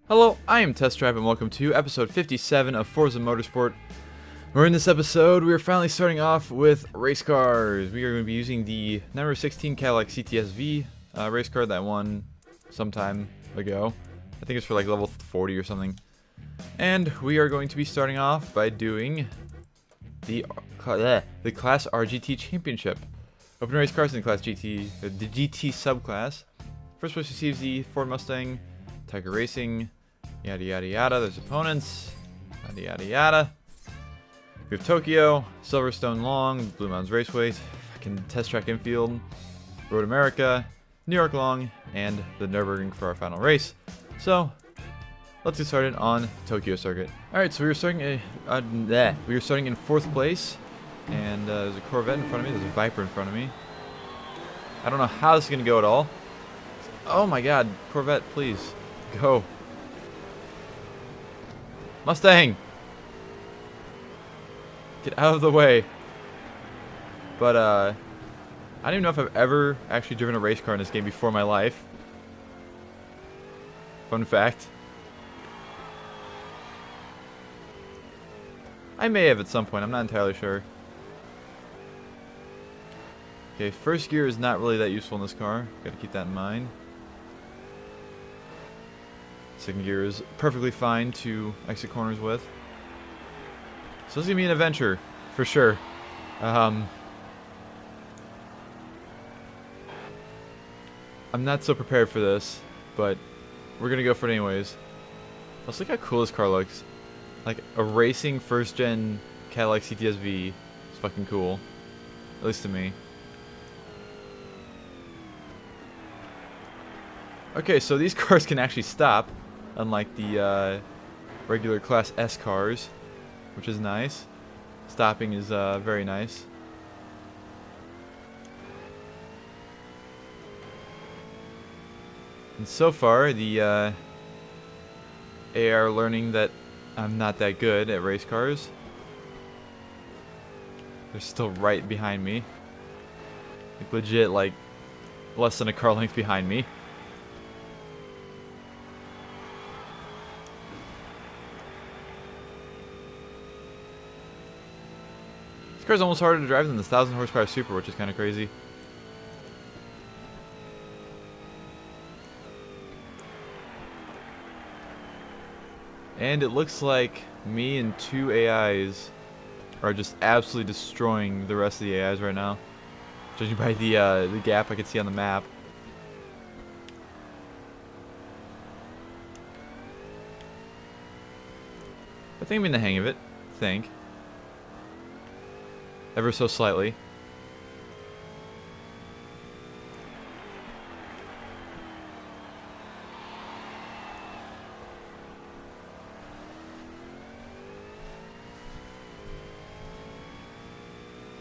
Hello, I am Test Drive and welcome to episode 57 of Forza Motorsport. Where in this episode, we are finally starting off with race cars. We are going to be using the number 16 Cadillac CTSV race car that won some time ago. I think it's for like level 40 or something. And we are going to be starting off by doing the Class RGT Championship. Open race cars in the Class GT, the GT subclass. First place receives the Ford Mustang, Tiger Racing, yada yada yada. There's opponents, yada yada yada. We have Tokyo, Silverstone Long, Blue Mountains Raceway, fucking Test Track Infield, Road America, New York Long, and the Nürburgring for our final race. So let's get started on Tokyo circuit. All right, so we are starting in fourth place, and there's a Corvette in front of me. There's a Viper in front of me. I don't know how this is gonna go at all. Oh my God, Corvette, please go. Mustang, get out of the way. But I don't even know if I've ever actually driven a race car in this game before in my life. Fun fact. I may have at some point, I'm not entirely sure. Okay, first gear is not really that useful in this car. Gotta keep that in mind. Second gear is perfectly fine to exit corners with. So this is gonna be an adventure, for sure. I'm not so prepared for this, but we're gonna go for it anyways. Let's look how cool this car looks. Like a racing first gen Cadillac CTSV. It's fucking cool. At least to me. Okay, so these cars can actually stop, unlike the regular Class S cars, which is nice. Stopping is very nice. And so far, the AI are learning that I'm not that good at race cars. They're still right behind me. Like legit, like less than a car length behind me. This car's almost harder to drive than the 1,000 horsepower Super, which is kind of crazy. And it looks like me and two AIs are just absolutely destroying the rest of the AIs right now, judging by the gap I can see on the map. I think I'm in the hang of it. I think. Ever so slightly.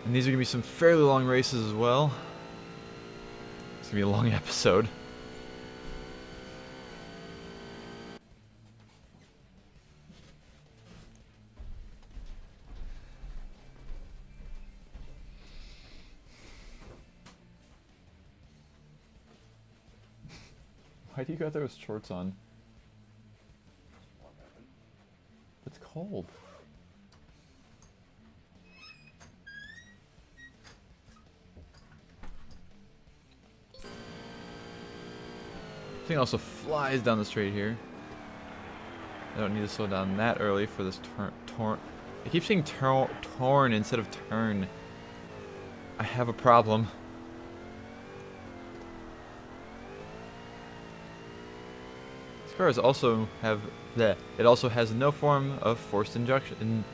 And these are going to be some fairly long races as well. It's going to be a long episode. Why do you got those shorts on? It's cold. This thing also flies down the straight here. I don't need to slow down that early for this torn. I keep saying torn instead of turn. I have a problem. These cars also have it also has no form of forced induction.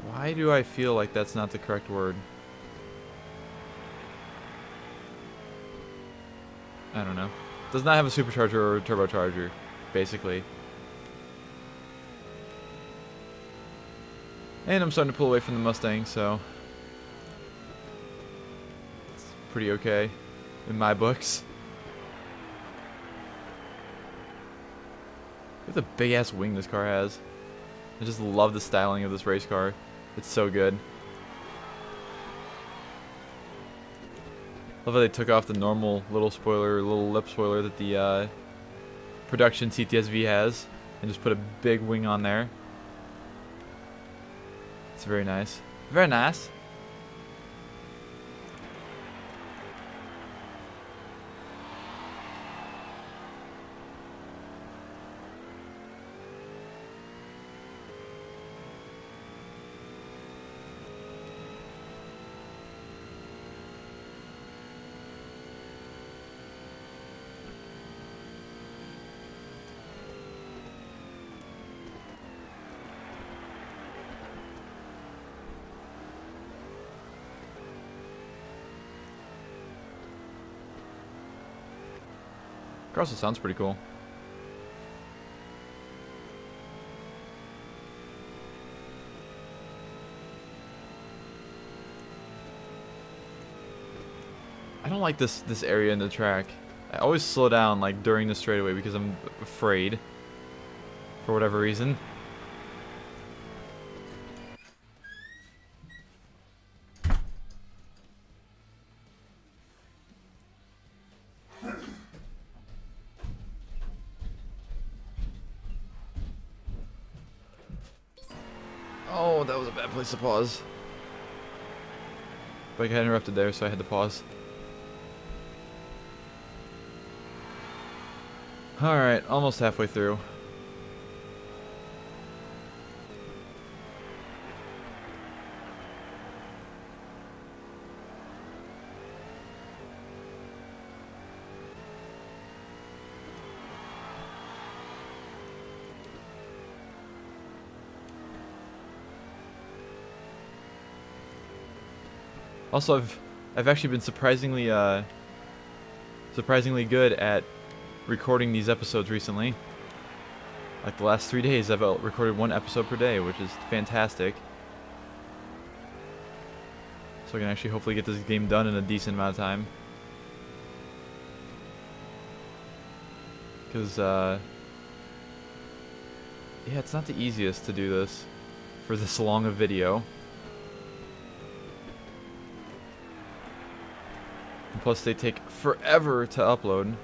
Why do I feel like that's not the correct word? I don't know. Does not have a supercharger or a turbocharger, basically. And I'm starting to pull away from the Mustang, so it's pretty okay in my books. Look at the big ass wing this car has. I just love the styling of this race car. It's so good. Love how they took off the normal little spoiler, little lip spoiler that the production CTSV has, and just put a big wing on there. It's very nice. Very nice. Also sounds pretty cool. I don't like this area in the track. I always slow down like during the straightaway because I'm afraid for whatever reason. Oh, that was a bad place to pause. But I got interrupted there, so I had to pause. Alright, almost halfway through. Also, I've actually been surprisingly good at recording these episodes recently. Like the last 3 days, I've recorded 1 episode per day, which is fantastic. So I can actually hopefully get this game done in a decent amount of time. Because, yeah, it's not the easiest to do this for this long a video. Plus, they take forever to upload.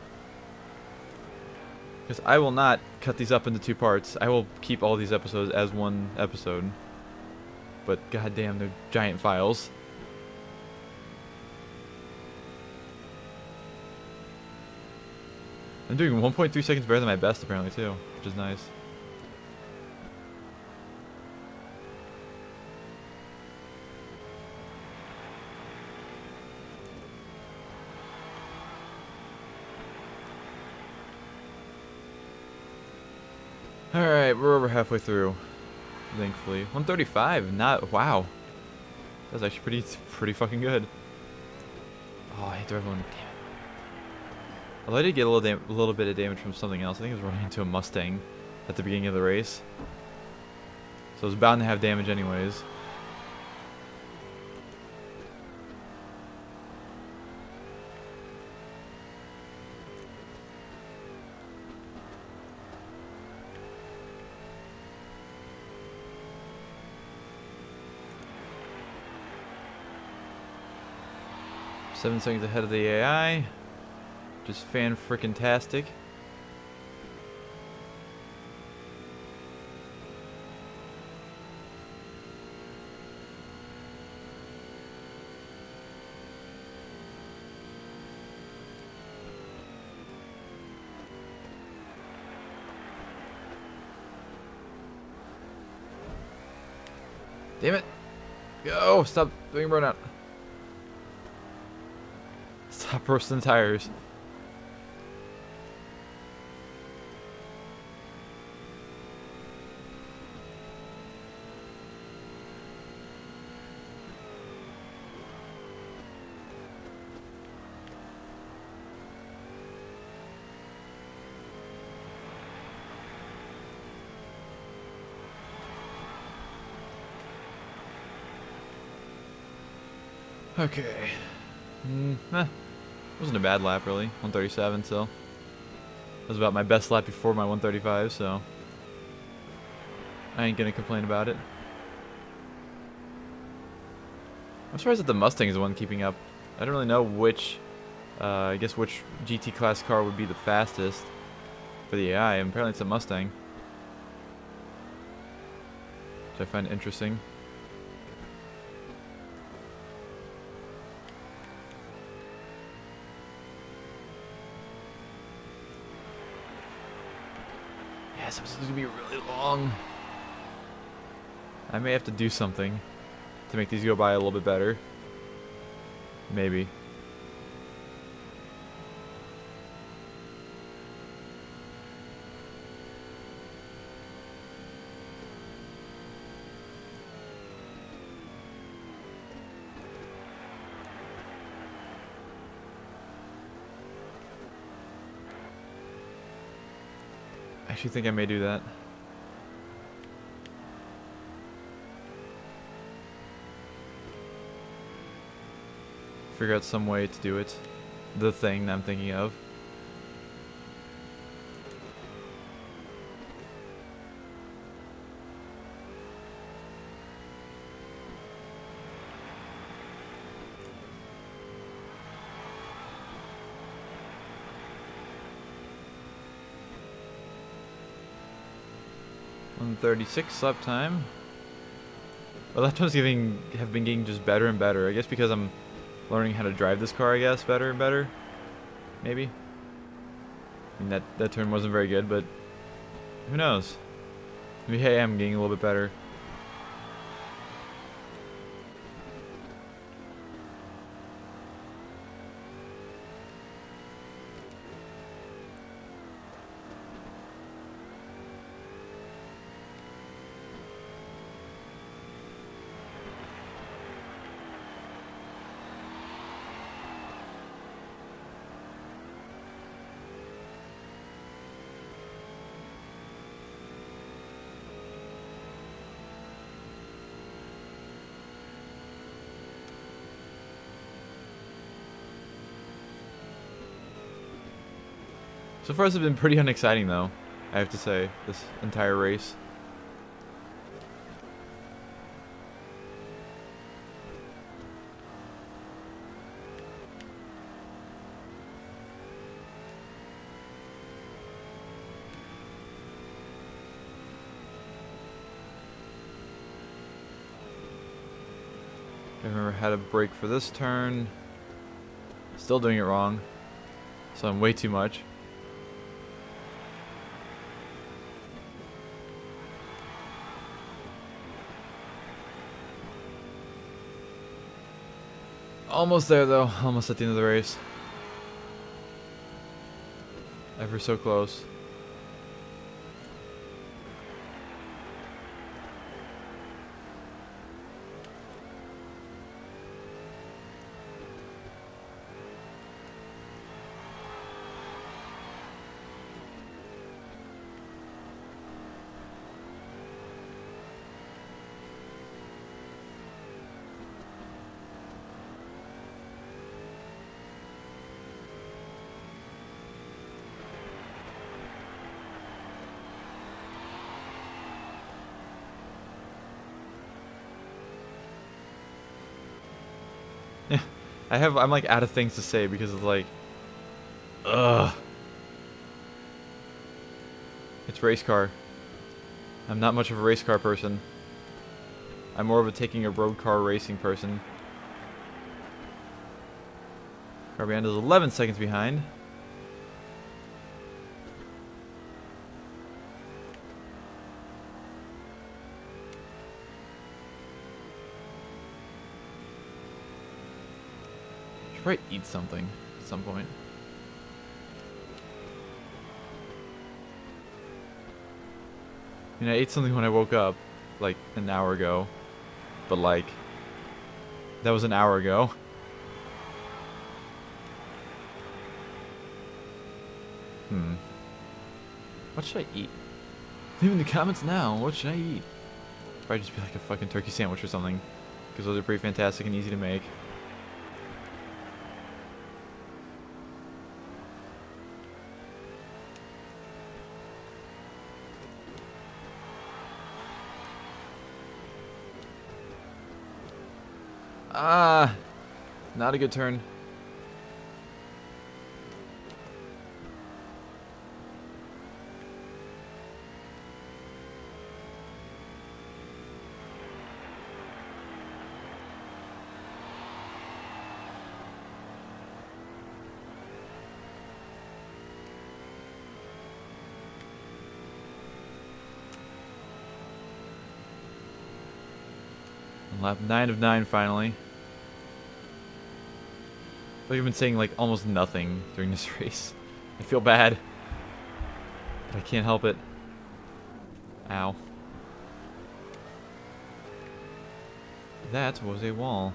Because I will not cut these up into 2 parts. I will keep all these episodes as 1 episode. But goddamn, they're giant files. I'm doing 1.3 seconds better than my best apparently too, which is nice. Alright, we're over halfway through, thankfully. 135, not, wow. That's actually pretty fucking good. Oh, I hit the red one, damn it. Although I did get a little bit of damage from something else. I think I was running into a Mustang at the beginning of the race. So I was bound to have damage anyways. Seven seconds ahead of the AI. Just fan-frickin-tastic. Damn it! Go! Stop doing burnout. Stop roasting the tires. Okay. Wasn't a bad lap really. 137 still. That was about my best lap before my 135, so I ain't gonna complain about it. I'm surprised that the Mustang is the one keeping up. I don't really know which I guess which GT class car would be the fastest for the AI, and apparently it's a Mustang, which I find interesting. Yes, this is gonna be really long. I may have to do something to make these go by a little bit better. Maybe. I actually think I may do that. Figure out some way to do it. The thing that I'm thinking of. .136 lap time. Well, lap times have been getting just better and better. I guess because I'm learning how to drive this car, I guess, better and better. Maybe. I mean, that turn wasn't very good, but who knows? Maybe I am getting a little bit better. So far, this has been pretty unexciting, though, I have to say, this entire race. I remember how to brake for this turn. Still doing it wrong. So I'm way too much. Almost there, though. Almost at the end of the race. Ever so close. I'm like out of things to say because of like, ugh. It's race car. I'm not much of a race car person. I'm more of a taking a road car racing person. Car behind is 11 seconds behind. Should probably eat something at some point. I mean, I ate something when I woke up, like an hour ago, but like, that was an hour ago. What should I eat? Leave in the comments now. What should I eat? Probably just be like a fucking turkey sandwich or something, because those are pretty fantastic and easy to make. Ah, not a good turn. Lap 9 of 9 finally. I feel like I've been saying like almost nothing during this race. I feel bad, but I can't help it. Ow. That was a wall.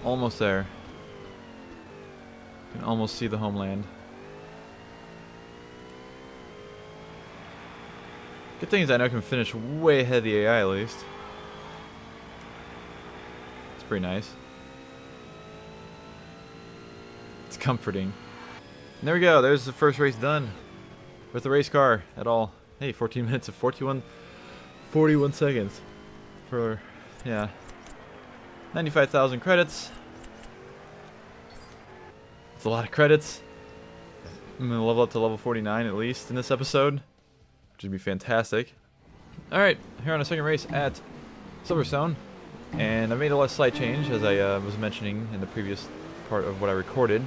Almost there. You can almost see the homeland. Good thing is I know I can finish way ahead of the AI at least. It's pretty nice. It's comforting. And there we go. There's the first race done with the race car at all. Hey, 14 minutes of 41 seconds for, yeah, 95,000 credits. It's a lot of credits. I'm going to level up to level 49 at least in this episode, which would be fantastic. Alright, here on a second race at Silverstone. And I made a slight change, as I was mentioning in the previous part of what I recorded.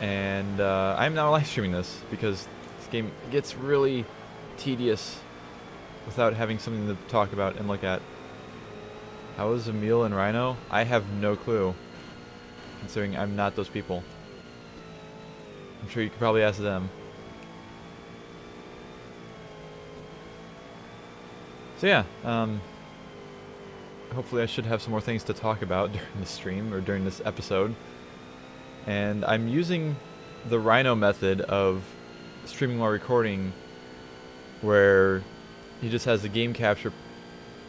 And I'm now live streaming this because this game gets really tedious without having something to talk about and look at. How is Emil and Rhino? I have no clue, considering I'm not those people. I'm sure you could probably ask them. So yeah, hopefully I should have some more things to talk about during the stream or during this episode. And I'm using the Rhino method of streaming while recording, where he just has the game capture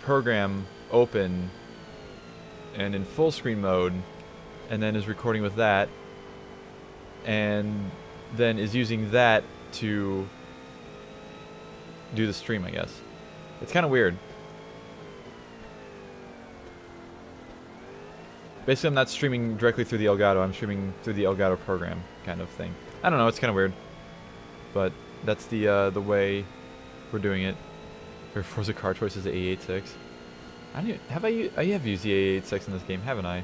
program open and in full screen mode, and then is recording with that, and then is using that to do the stream, I guess. It's kind of weird. Basically, I'm not streaming directly through the Elgato, I'm streaming through the Elgato program kind of thing. I don't know, it's kind of weird. But that's the way we're doing it. For Forza car choice is the A86. I have used the A86 in this game, haven't I?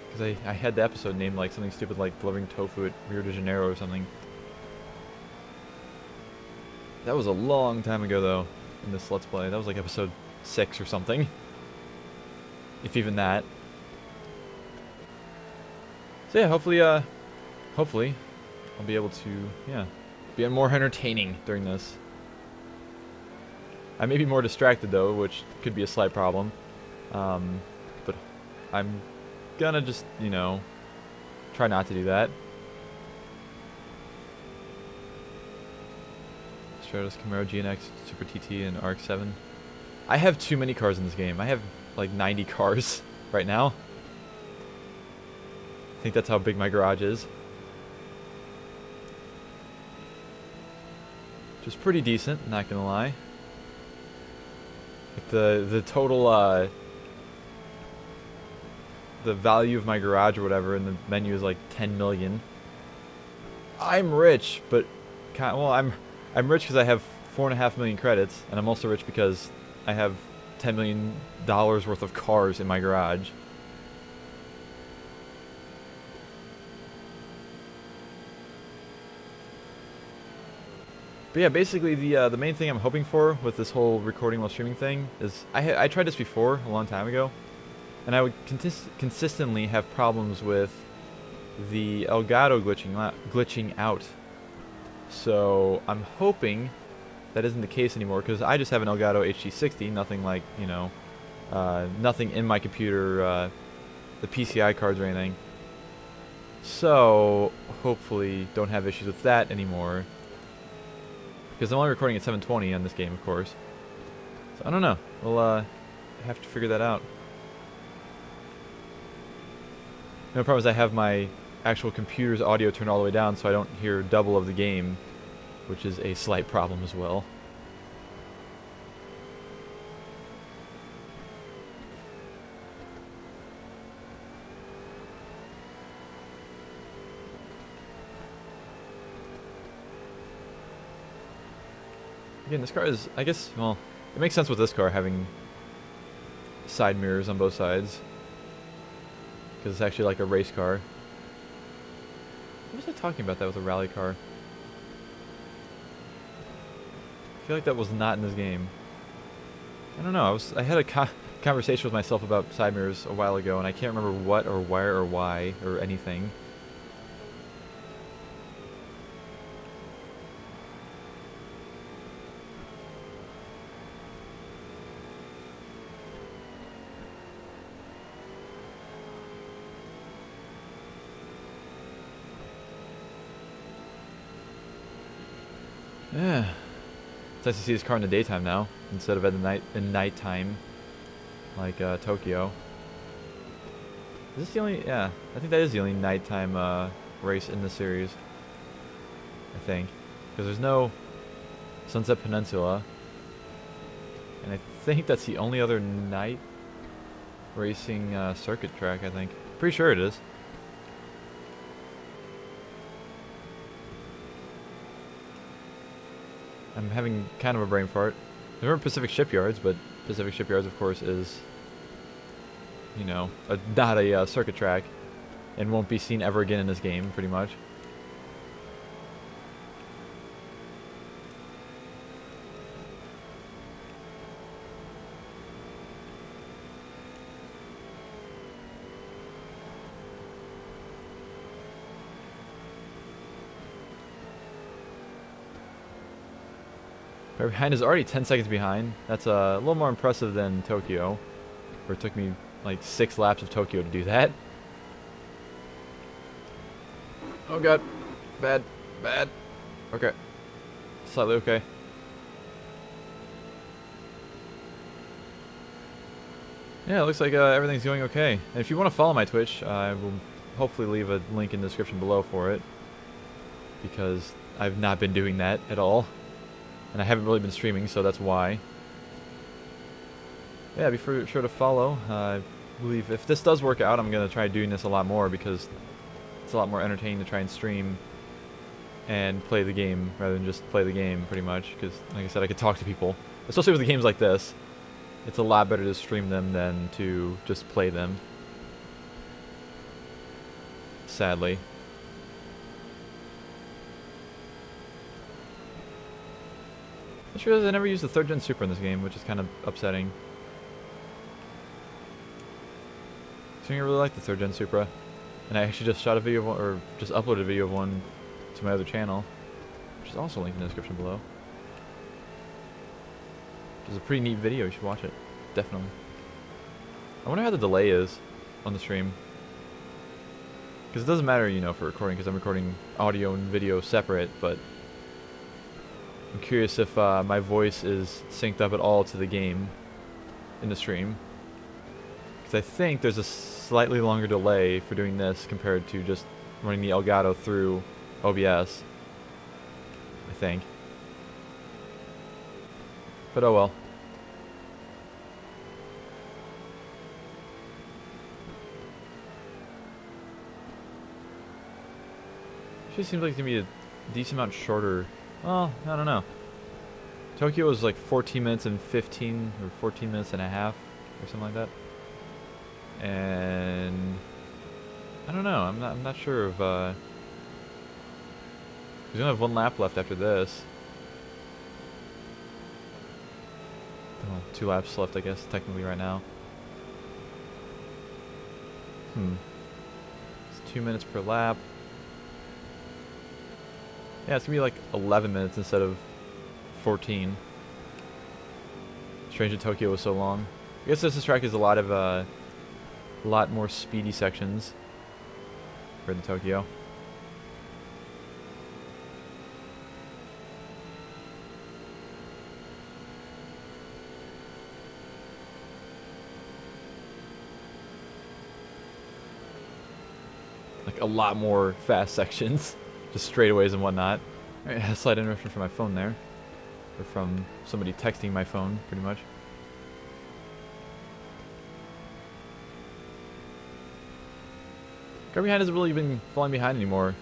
Because I had the episode named like something stupid like delivering tofu at Rio de Janeiro or something. That was a long time ago though, in this Let's Play. That was like episode 6 or something. If even that. So yeah, hopefully I'll be able to, yeah, be more entertaining during this. I may be more distracted though, which could be a slight problem. But I'm gonna just, you know, try not to do that. Stratos, Camaro, GNX, Super TT, and RX-7. I have too many cars in this game. I have like 90 cars right now. I think that's how big my garage is. Which is pretty decent, not gonna lie. Like the total the value of my garage or whatever in the menu is like 10 million. I'm rich, but well, I'm rich because I have 4.5 million credits, and I'm also rich because I have $10 million worth of cars in my garage. But yeah, basically the main thing I'm hoping for with this whole recording while streaming thing is I tried this before a long time ago, and I would consistently have problems with the Elgato glitching out. So I'm hoping that isn't the case anymore, because I just have an Elgato HD60, nothing like, you know, nothing in my computer, the PCI cards or anything. So hopefully don't have issues with that anymore. Because I'm only recording at 720 on this game, of course. So I don't know. We'll have to figure that out. The problem is I have my actual computer's audio turned all the way down, so I don't hear double of the game, which is a slight problem as well. Again, this car is, I guess, well, it makes sense with this car having side mirrors on both sides. because it's actually like a race car. What was I talking about that with a rally car? I feel like that was not in this game. I don't know. I had a conversation with myself about side mirrors a while ago, and I can't remember what or where or why or anything. Yeah. It's nice to see this car in the daytime now, instead of at the nighttime, like Tokyo. Is this the only? Yeah, I think that is the only nighttime race in the series. I think, because there's no Sunset Peninsula, and I think that's the only other night racing circuit track. I think. Pretty sure it is. I'm having kind of a brain fart. There are Pacific Shipyards, but Pacific Shipyards, of course, is, you know, not a circuit track, and won't be seen ever again in this game, pretty much. Behind is already 10 seconds behind. That's a little more impressive than Tokyo, where it took me like 6 laps of Tokyo to do that. Oh god. Bad. Bad. Okay. Slightly okay. Yeah, it looks like everything's going okay. And if you want to follow my Twitch, I will hopefully leave a link in the description below for it, because I've not been doing that at all. And I haven't really been streaming, so that's why. Yeah, be sure to follow. I believe if this does work out, I'm going to try doing this a lot more, because it's a lot more entertaining to try and stream and play the game rather than just play the game, pretty much. Because, like I said, I could talk to people. Especially with the games like this. It's a lot better to stream them than to just play them. Sadly. I just realized I never used the 3rd Gen Supra in this game, which is kind of upsetting. So I really like the 3rd Gen Supra. And I actually just shot a video of one, or just uploaded a video of one to my other channel, which is also linked in the description below. Which is a pretty neat video, you should watch it. Definitely. I wonder how the delay is on the stream. Because it doesn't matter, you know, for recording, because I'm recording audio and video separate, but I'm curious if my voice is synced up at all to the game in the stream. Because I think there's a slightly longer delay for doing this compared to just running the Elgato through OBS. I think. But oh well. Actually seems like it's going to be a decent amount shorter. Well, I don't know. Tokyo was like 14 minutes and 15, or 14 minutes and a half, or something like that. And I don't know. I'm not sure if we only have 1 lap left after this. Well, 2 laps left, I guess, technically right now. It's 2 minutes per lap. Yeah, it's gonna be like 11 minutes instead of 14. Strange that Tokyo was so long. I guess this track is a lot more speedy sections for the Tokyo. Like a lot more fast sections. Just straightaways and whatnot. Alright, a slight interruption from my phone there. Or from somebody texting my phone, pretty much. Car behind hasn't really been falling behind anymore.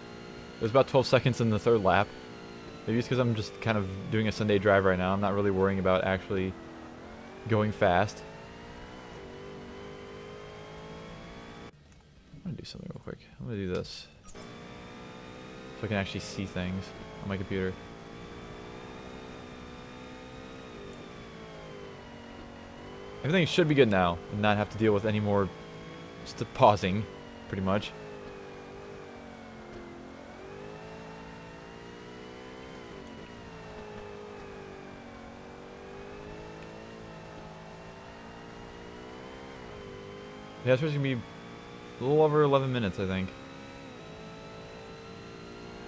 There's about 12 seconds in the 3rd lap. Maybe it's because I'm just kind of doing a Sunday drive right now. I'm not really worrying about actually going fast. do something real quick. I'm gonna do this. So I can actually see things on my computer. Everything should be good now and not have to deal with any more pausing, pretty much. Yeah, it's supposed to be a little over 11 minutes, I think.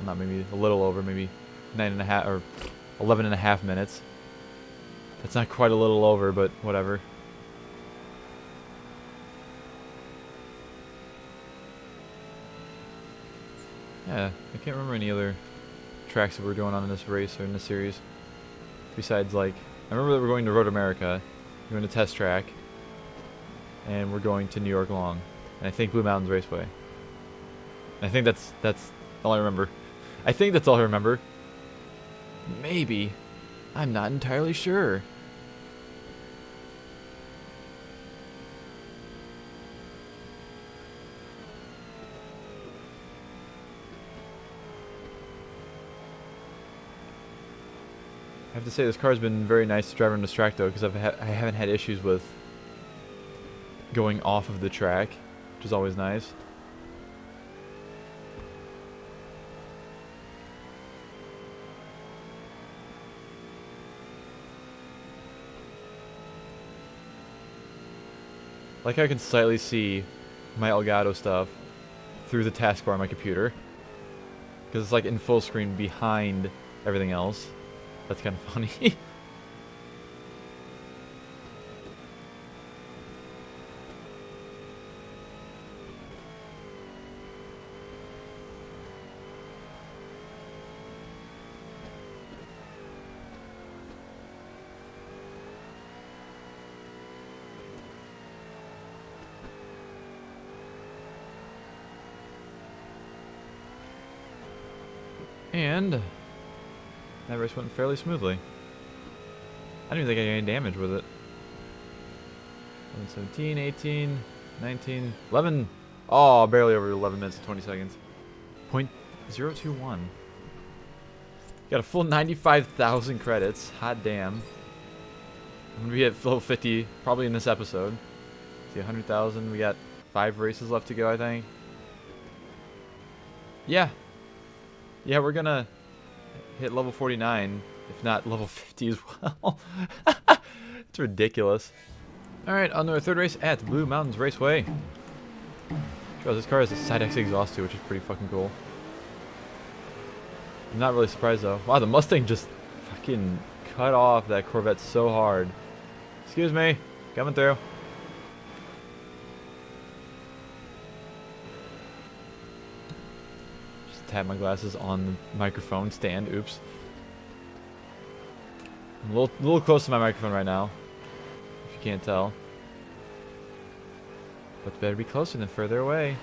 Not maybe a little over, maybe 9.5 or 11.5 minutes. That's not quite a little over, but whatever. Yeah, I can't remember any other tracks that we're going on in this race or in this series. Besides, like, I remember that we're going to Road America, we're going to Test Track, and we're going to New York Long, and I think Blue Mountains Raceway. I think that's all I remember. I think that's all I remember. Maybe. I'm not entirely sure. I have to say this car's been very nice to drive on this track though, because I haven't had issues with going off of the track, which is always nice. Like I can slightly see my Elgato stuff through the taskbar on my computer, because it's like in full screen behind everything else. That's kind of funny. And that race went fairly smoothly. I didn't even think I got any damage with it. 17, 18, 19, 11. Oh, barely over 11 minutes and 20 seconds. 0.021. Got a full 95,000 credits. Hot damn. I'm gonna be at level 50 probably in this episode. See, 100,000. We got 5 races left to go, I think. Yeah. Yeah, we're gonna hit level 49, if not level 50 as well. It's ridiculous. Alright, on to our third race at Blue Mountains Raceway. Sure, this car has a side X exhaust too, which is pretty fucking cool. I'm not really surprised though. Wow, the Mustang just fucking cut off that Corvette so hard. Excuse me, coming through. Tap my glasses on the microphone stand. Oops. I'm a little close to my microphone right now, if you can't tell. But better be closer than further away.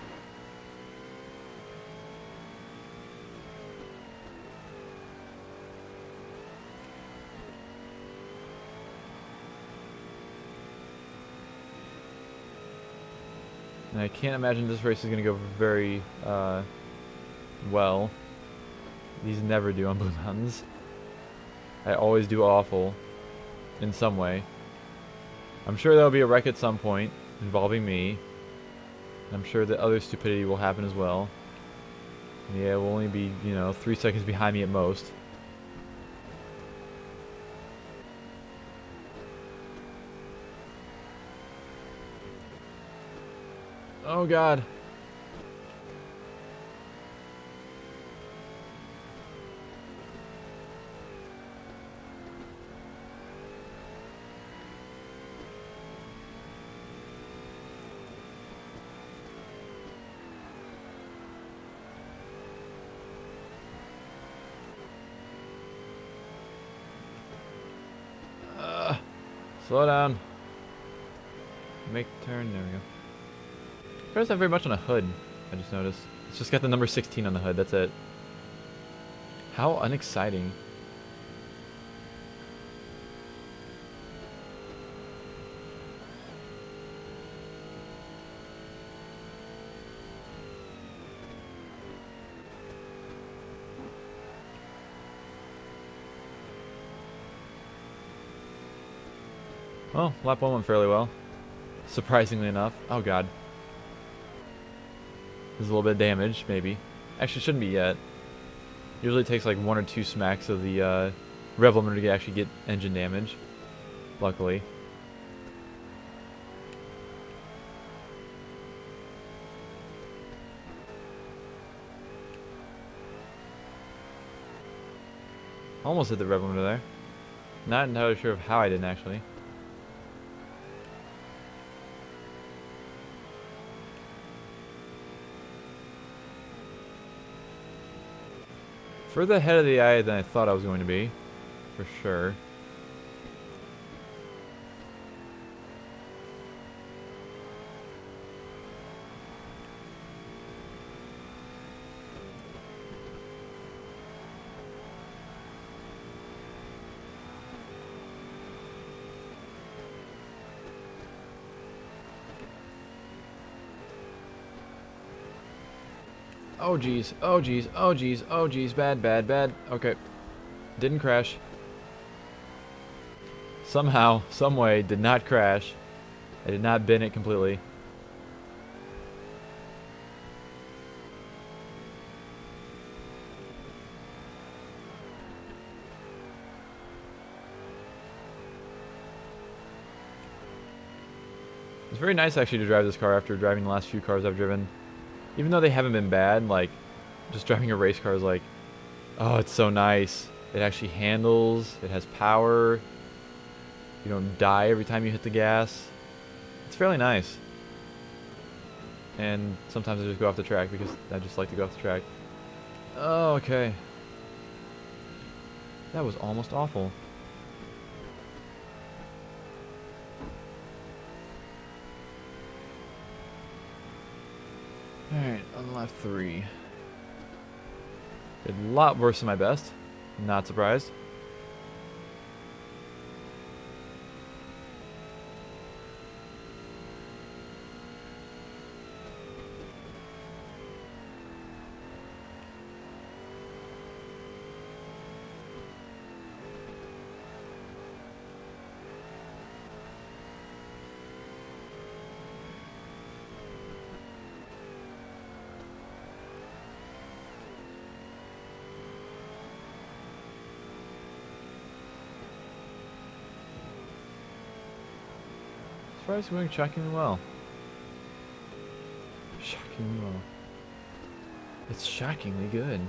And I can't imagine this race is going to go very well. These never do on Blue Mountains. I always do awful in some way. I'm sure there'll be a wreck at some point involving me. I'm sure that other stupidity will happen as well. Yeah, it will only be, 3 seconds behind me at most. Oh god. Slow down. Make turn. There we go. It doesn't have very much on a hood, I just noticed. It's just got the number 16 on the hood, that's it. How unexciting. Well, lap 1 went fairly well. Surprisingly enough. Oh god. There's a little bit of damage, maybe. Actually, shouldn't be yet. Usually it takes like 1 or 2 smacks of the rev limiter to actually get engine damage. Luckily. Almost hit the rev limiter there. Not entirely sure of how I didn't actually. Further ahead of the eye than I thought I was going to be, for sure. Oh geez, oh geez, oh geez, oh geez, bad, bad, bad. Okay. Didn't crash. Somehow, someway, did not crash. I did not bin it completely. It's very nice actually to drive this car after driving the last few cars I've driven. Even though they haven't been bad, like, just driving a race car is like, oh, it's so nice. It actually handles, it has power. You don't die every time you hit the gas. It's fairly nice. And sometimes I just go off the track because I just like to go off the track. Oh, okay. That was almost awful. Alright, on lap 3. Did a lot worse than my best. Not surprised. It's going shockingly well. Shockingly well. It's shockingly good.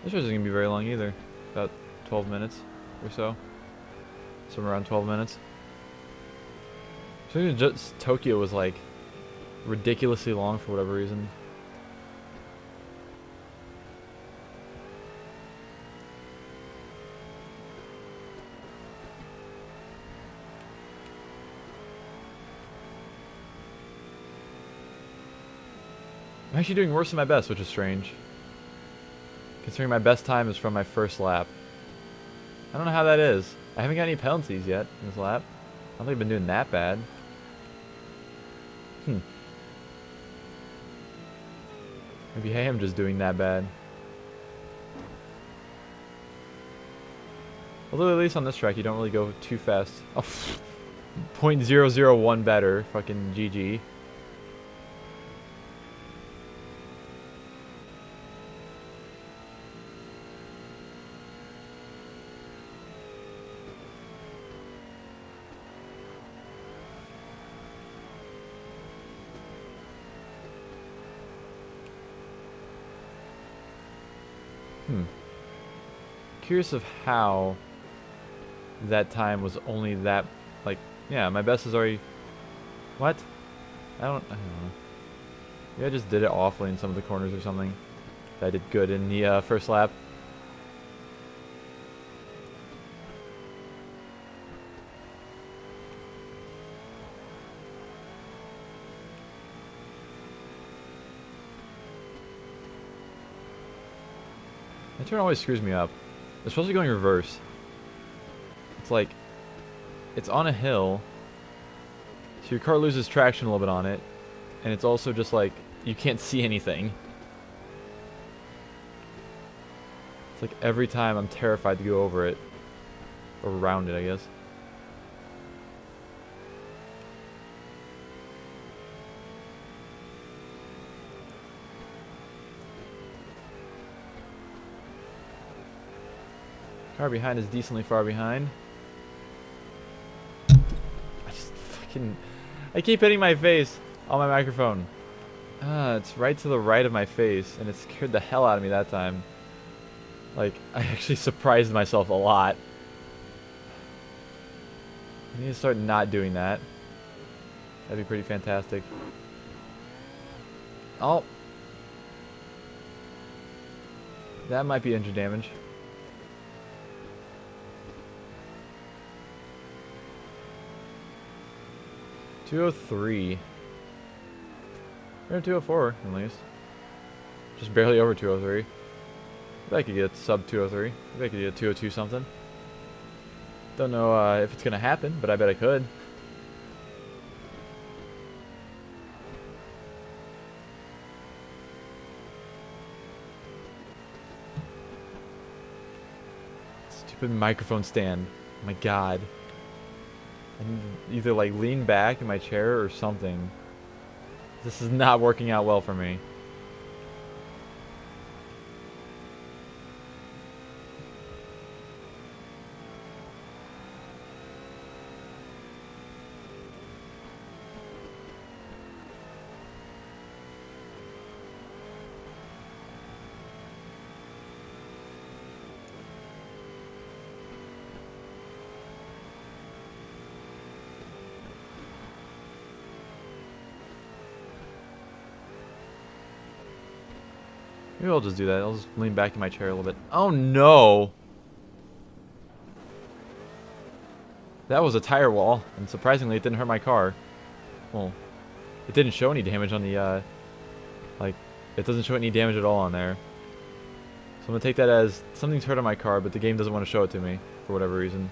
This isn't going to be very long either. About 12 minutes or so. Somewhere around 12 minutes. So just Tokyo was like ridiculously long for whatever reason. I'm actually doing worse than my best, which is strange. Considering my best time is from my first lap. I don't know how that is. I haven't got any penalties yet in this lap. I don't think I've been doing that bad. Maybe I am just doing that bad. Although at least on this track you don't really go too fast. Oh, 0.001 better. Fucking GG. Curious of how that time was only that, like, yeah, my best is already, what? I don't know. Maybe I just did it awfully in some of the corners or something. I did good in the first lap. U-turn always screws me up. Especially going reverse. It's like, it's on a hill, so your car loses traction a little bit on it, and it's also just like, you can't see anything. It's like every time I'm terrified to go over it. Or around it, I guess. Car behind is decently far behind. I keep hitting my face on my microphone. It's right to the right of my face, and it scared the hell out of me that time. Like, I actually surprised myself a lot. I need to start not doing that. That'd be pretty fantastic. Oh. That might be engine damage. .203. We're at 204 at least. Just barely over 203. Maybe I could get sub 203. Maybe I could get 202 something. Don't know if it's gonna happen, but I bet I could. Stupid microphone stand. My God. I need to either like lean back in my chair or something. This is not working out well for me. Maybe I'll just do that. I'll just lean back in my chair a little bit. Oh no! That was a tire wall, and surprisingly it didn't hurt my car. Well, it didn't show any damage on the, like, it doesn't show any damage at all on there. So I'm gonna take that as something's hurt on my car, but the game doesn't want to show it to me, for whatever reason.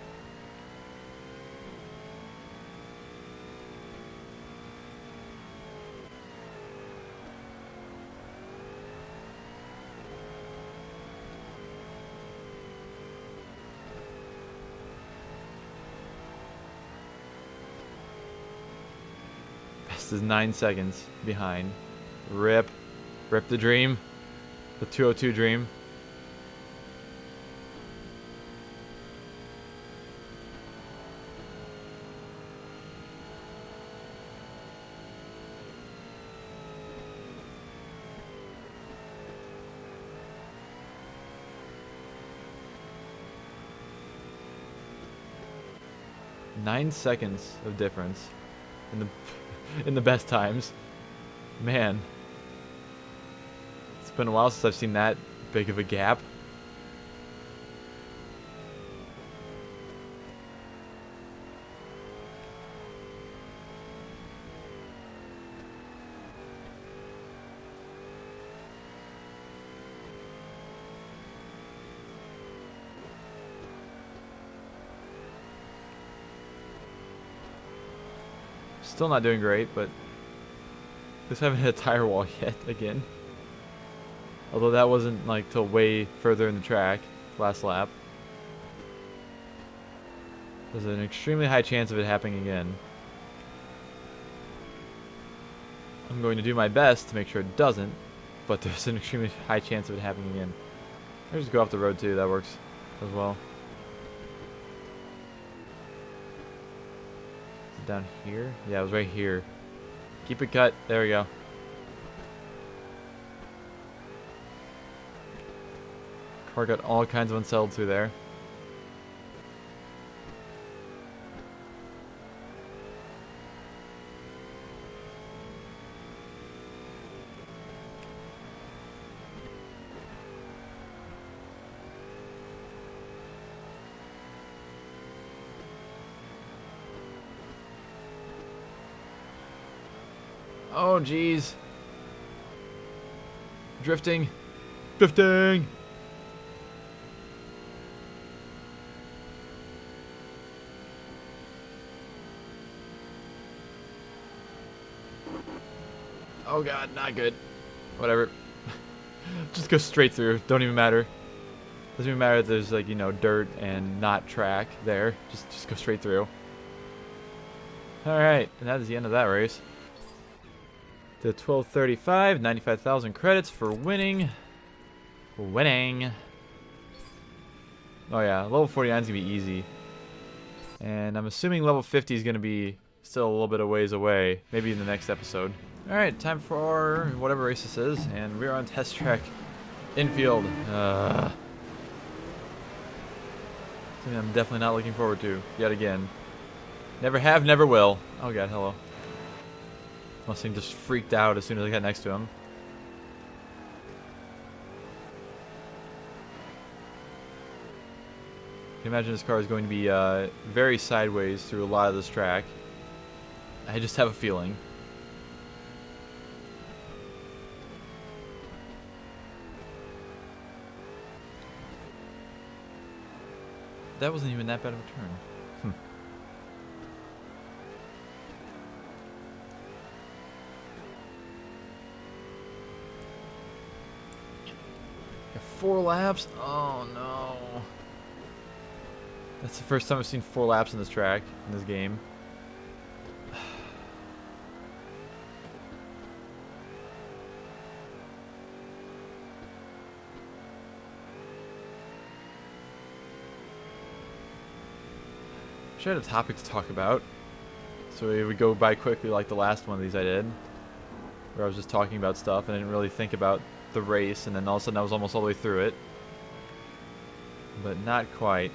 Is 9 seconds behind. Rip the dream. The 202 dream. Nine seconds of difference in the best times. Man. It's been a while since I've seen that big of a gap. Still not doing great, but just haven't hit a tire wall yet again. Although that wasn't like till way further in the track, last lap. There's an extremely high chance of it happening again. I'm going to do my best to make sure it doesn't, but there's an extremely high chance of it happening again. I'll just go off the road too, that works as well. Down here? Yeah, it was right here. Keep it cut. There we go. Car got all kinds of unsettled through there. Oh, jeez. Drifting. Drifting! Oh god, not good. Whatever. Just go straight through. Don't even matter. Doesn't even matter if there's like, you know, dirt and not track there. Just go straight through. Alright, and that is the end of that race. To 1235, 95,000 credits for winning. Winning. Oh yeah, level 49 is going to be easy. And I'm assuming level 50 is going to be still a little bit of ways away. Maybe in the next episode. Alright, time for whatever race this is. And we're on test track infield. Something I'm definitely not looking forward to yet again. Never have, never will. Oh god, hello. Mustang just freaked out as soon as I got next to him. I can imagine this car is going to be very sideways through a lot of this track. I just have a feeling. That wasn't even that bad of a turn. Got 4 laps? Oh no. That's the first time I've seen 4 laps in this track, in this game. I had a topic to talk about, so it would go by quickly like the last one of these I did, where I was just talking about stuff and I didn't really think about the race, and then all of a sudden I was almost all the way through it, but not quite.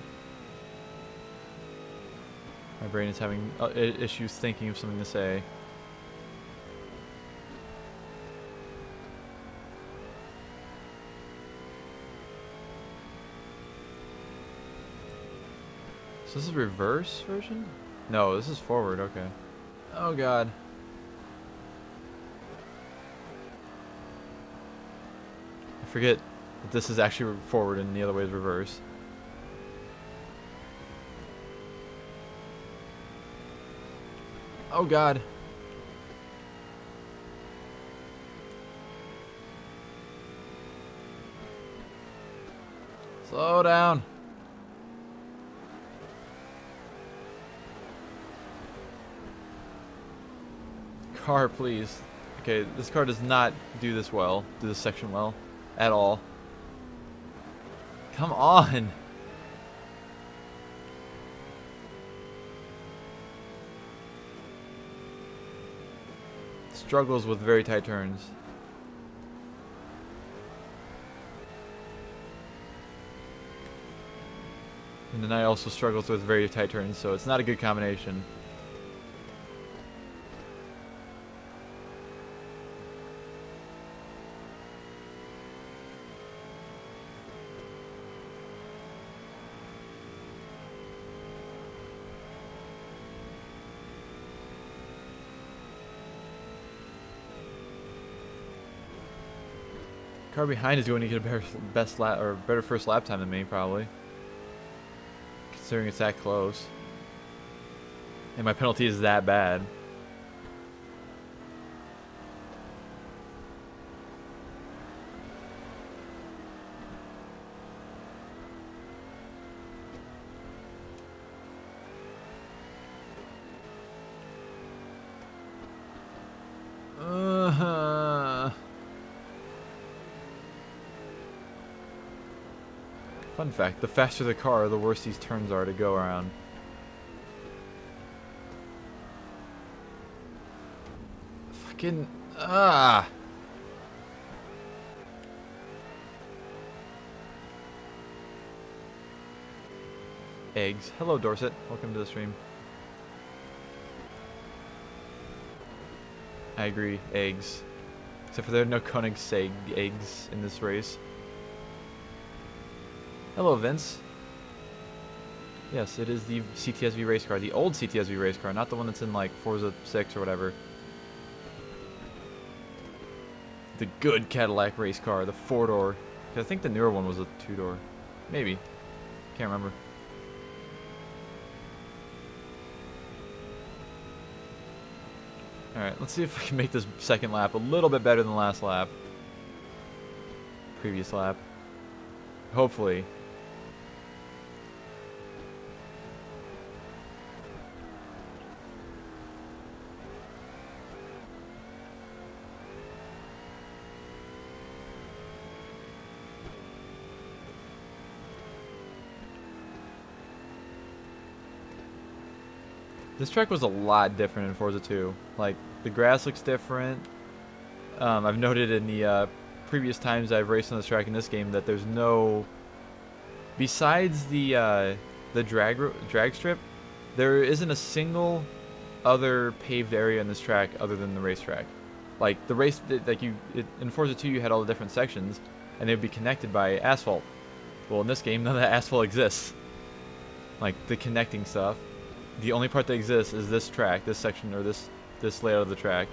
My brain is having issues thinking of something to say. So this is reverse version? No, this is forward, okay. Oh god. I forget that this is actually forward and the other way is reverse. Oh god. Slow down. Car, please. Okay, this car does not do this well. Do this section well. At all. Come on! Struggles with very tight turns. And then I also struggles with very tight turns, so it's not a good combination. Car behind is going to get a better first lap time than me, probably, considering it's that close, and my penalty is that bad. Fun fact, the faster the car, the worse these turns are to go around. Fucking... ah! Eggs. Hello, Dorset. Welcome to the stream. I agree. Eggs. Except for there are no Koenigsegg eggs in this race. Hello, Vince. Yes, it is the CTSV race car. The old CTSV race car, not the one that's in, like, Forza 6 or whatever. The good Cadillac race car, the 4-door. I think the newer one was a 2-door. Maybe. Can't remember. Alright, let's see if I can make this second lap a little bit better than last lap. Previous lap. Hopefully. This track was a lot different in Forza 2. Like, the grass looks different. I've noted in the previous times I've raced on this track in this game that there's no... Besides the drag strip, there isn't a single other paved area in this track other than the racetrack. Like, the race... in Forza 2 you had all the different sections, and they'd be connected by asphalt. Well, in this game, none of that asphalt exists. Like, the connecting stuff. The only part that exists is this track, this section, or this layout of the track.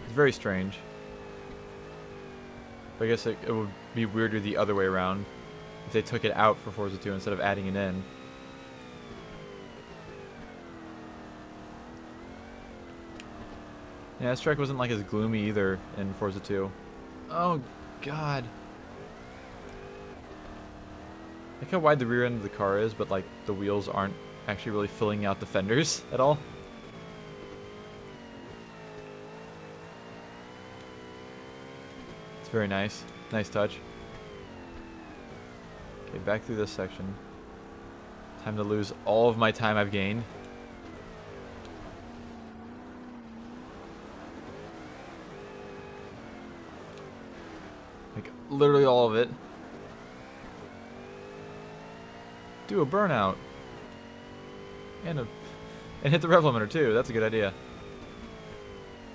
It's very strange. But I guess it would be weirder the other way around if they took it out for Forza 2 instead of adding it in. Yeah, this track wasn't like as gloomy either in Forza 2. Oh, God. Look how wide the rear end of the car is, but like the wheels aren't actually really filling out the fenders at all. It's very nice. Nice touch. Okay, back through this section. Time to lose all of my time I've gained. Like, literally all of it. Do a burnout. And hit the rev limiter too. That's a good idea.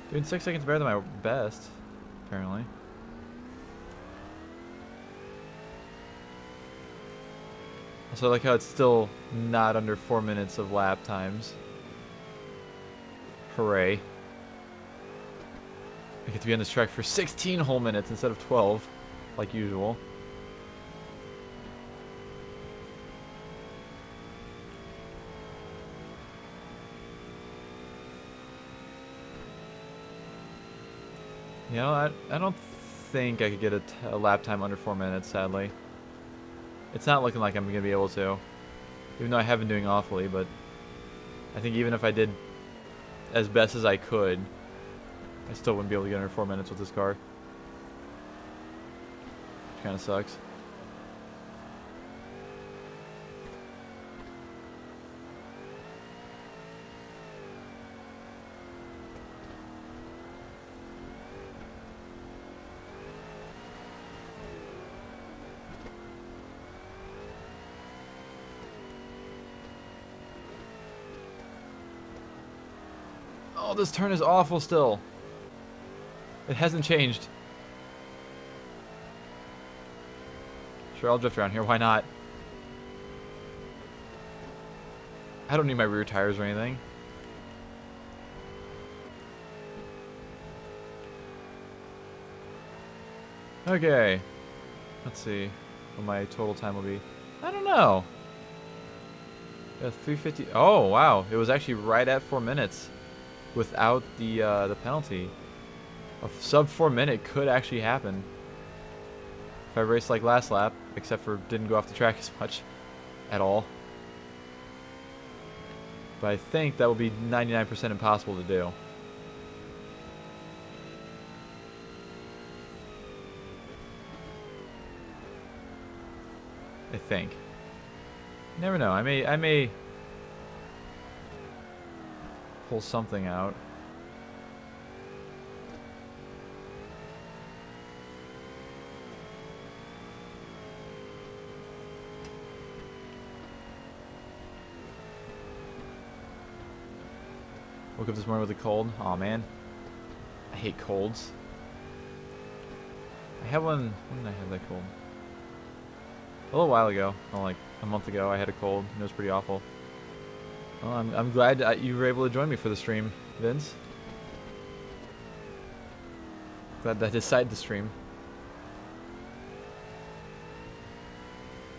Doing 6 seconds better than my best, apparently. Also, I like how it's still not under 4 minutes of lap times. Hooray. I get to be on this track for 16 whole minutes instead of 12, like usual. You know, I don't think I could get a lap time under 4 minutes, sadly. It's not looking like I'm going to be able to. Even though I have been doing awfully, but I think even if I did as best as I could, I still wouldn't be able to get under 4 minutes with this car. Which kind of sucks. Oh, this turn is awful still. It hasn't changed. Sure, I'll drift around here. Why not? I don't need my rear tires or anything. Okay. Let's see what my total time will be. I don't know. 350. Oh, wow. It was actually right at 4 minutes. Without the penalty. A sub 4 minute could actually happen if I raced like last lap, except for didn't go off the track as much at all. But I think that will be 99% impossible to do. I think. Never know. I may pull something out. Woke up this morning with a cold. Aw, man. I hate colds. I had one... When did I have that cold? A little while ago. Oh, like a month ago I had a cold. And it was pretty awful. Well, I'm glad you were able to join me for the stream, Vince. Glad that I decided to stream.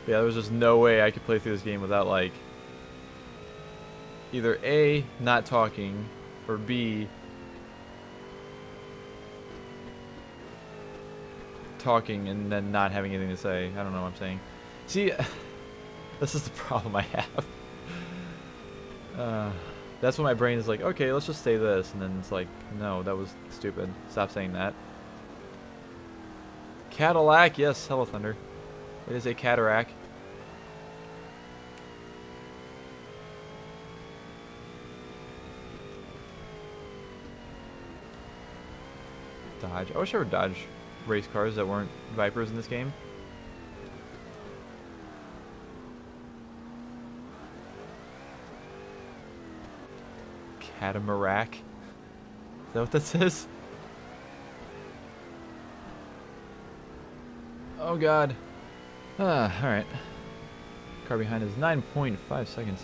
But yeah, there was just no way I could play through this game without, like, either A, not talking, or B, talking and then not having anything to say. I don't know what I'm saying. See, this is the problem I have. That's when my brain is like, okay, let's just say this, and then it's like, no, that was stupid. Stop saying that. Cadillac, yes, hello Thunder. It is a Cadillac. Dodge. I wish I would dodge race cars that weren't Vipers in this game. Catamaran. Is that what that says? Oh god. Alright. Car behind is 9.5 seconds.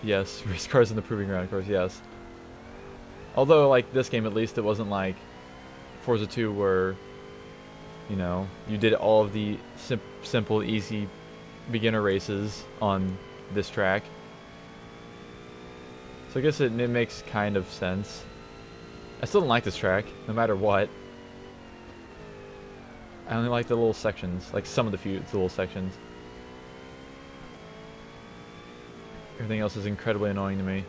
Yes, race cars in the proving ground, of course, yes. Although, like, this game, at least, it wasn't like Forza 2 where, you know, you did all of the simple, easy beginner races on this track. So I guess it makes kind of sense. I still don't like this track, no matter what. I only like the little sections, like some of the little sections. Everything else is incredibly annoying to me.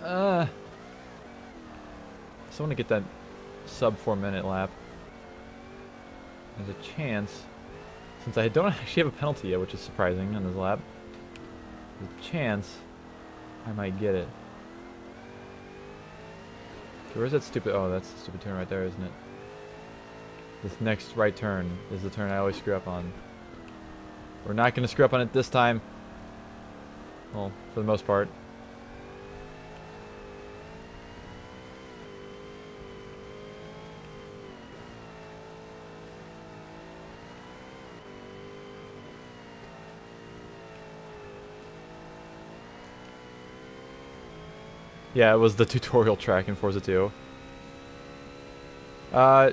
I just want to get that sub 4-minute lap. There's a chance, since I don't actually have a penalty yet, which is surprising on this lap. There's a chance I might get it. Okay, where's that stupid... Oh, that's the stupid turn right there, isn't it? This next right turn is the turn I always screw up on. We're not going to screw up on it this time. Well, for the most part. Yeah, it was the tutorial track in Forza 2. I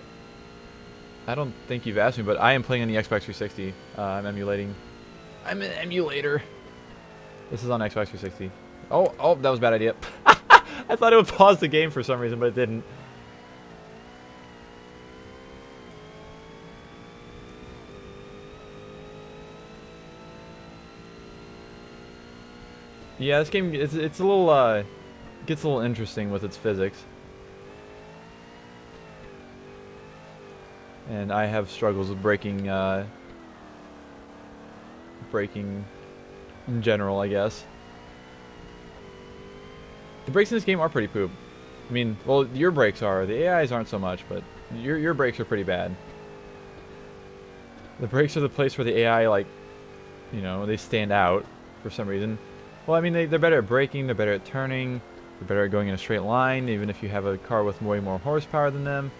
don't think you've asked me, but I am playing on the Xbox 360. I'm emulating. I'm an emulator. This is on Xbox 360. Oh, that was a bad idea. I thought it would pause the game for some reason, but it didn't. Yeah, this game, it's a little, gets a little interesting with its physics. And I have struggles with braking in general, I guess. The brakes in this game are pretty poop. I mean, well, your brakes are. The AIs aren't so much, but your brakes are pretty bad. The brakes are the place where the AI, like, you know, they stand out for some reason. Well, I mean, they're better at braking, they're better at turning, they're better at going in a straight line, even if you have a car with way more horsepower than them.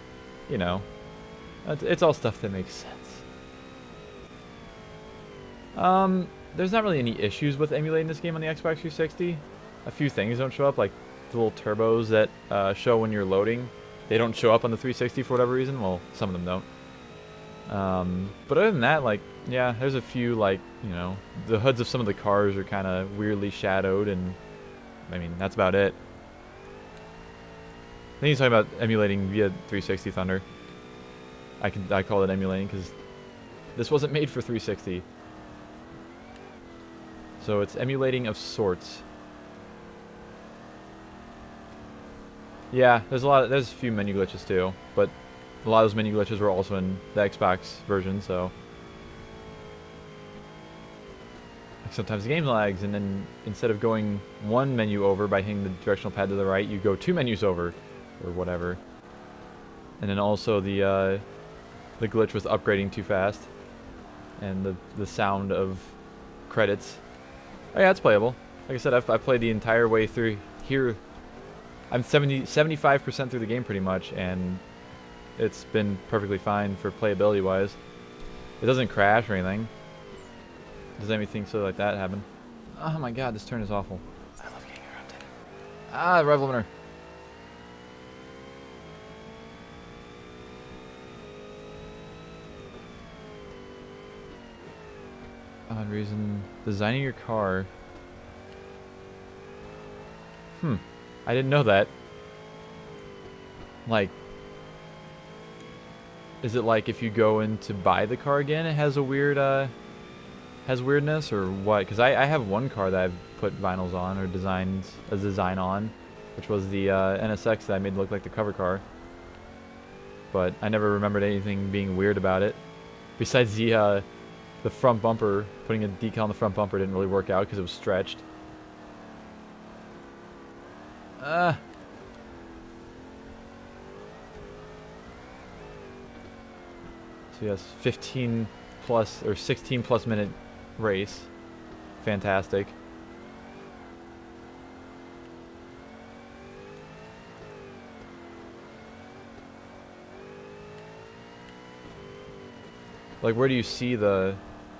You know, it's all stuff that makes sense. There's not really any issues with emulating this game on the Xbox 360. A few things don't show up, like the little turbos that show when you're loading. They don't show up on the 360 for whatever reason. Well, some of them don't. But other than that, like, yeah, there's a few, like, you know, the hoods of some of the cars are kind of weirdly shadowed, and I mean, that's about it. I think he's talking about emulating via 360 Thunder. I call it emulating because this wasn't made for 360. So it's emulating of sorts. Yeah, there's a few menu glitches too, but a lot of those menu glitches were also in the Xbox version, so like sometimes the game lags, and then instead of going one menu over by hitting the directional pad to the right, you go 2 menus over, or whatever. And then also the glitch with upgrading too fast, and the sound of credits. Oh yeah, it's playable. Like I said, I've played the entire way through here. I'm 75% through the game pretty much, and it's been perfectly fine for playability wise. It doesn't crash or anything. Does anything so like that happen? Oh my god, this turn is awful. I love getting around it. Ah, rev limiter. Odd reason. Designing your car. I didn't know that. Like, is it like if you go in to buy the car again, it has a weird, has weirdness, or what? Because I have one car that I've put vinyls on, or designed a design on, which was the NSX that I made look like the cover car. But I never remembered anything being weird about it. Besides the front bumper, putting a decal on the front bumper didn't really work out because it was stretched. So yes, 15 plus or 16 plus minute race. Fantastic. Like, where do you see the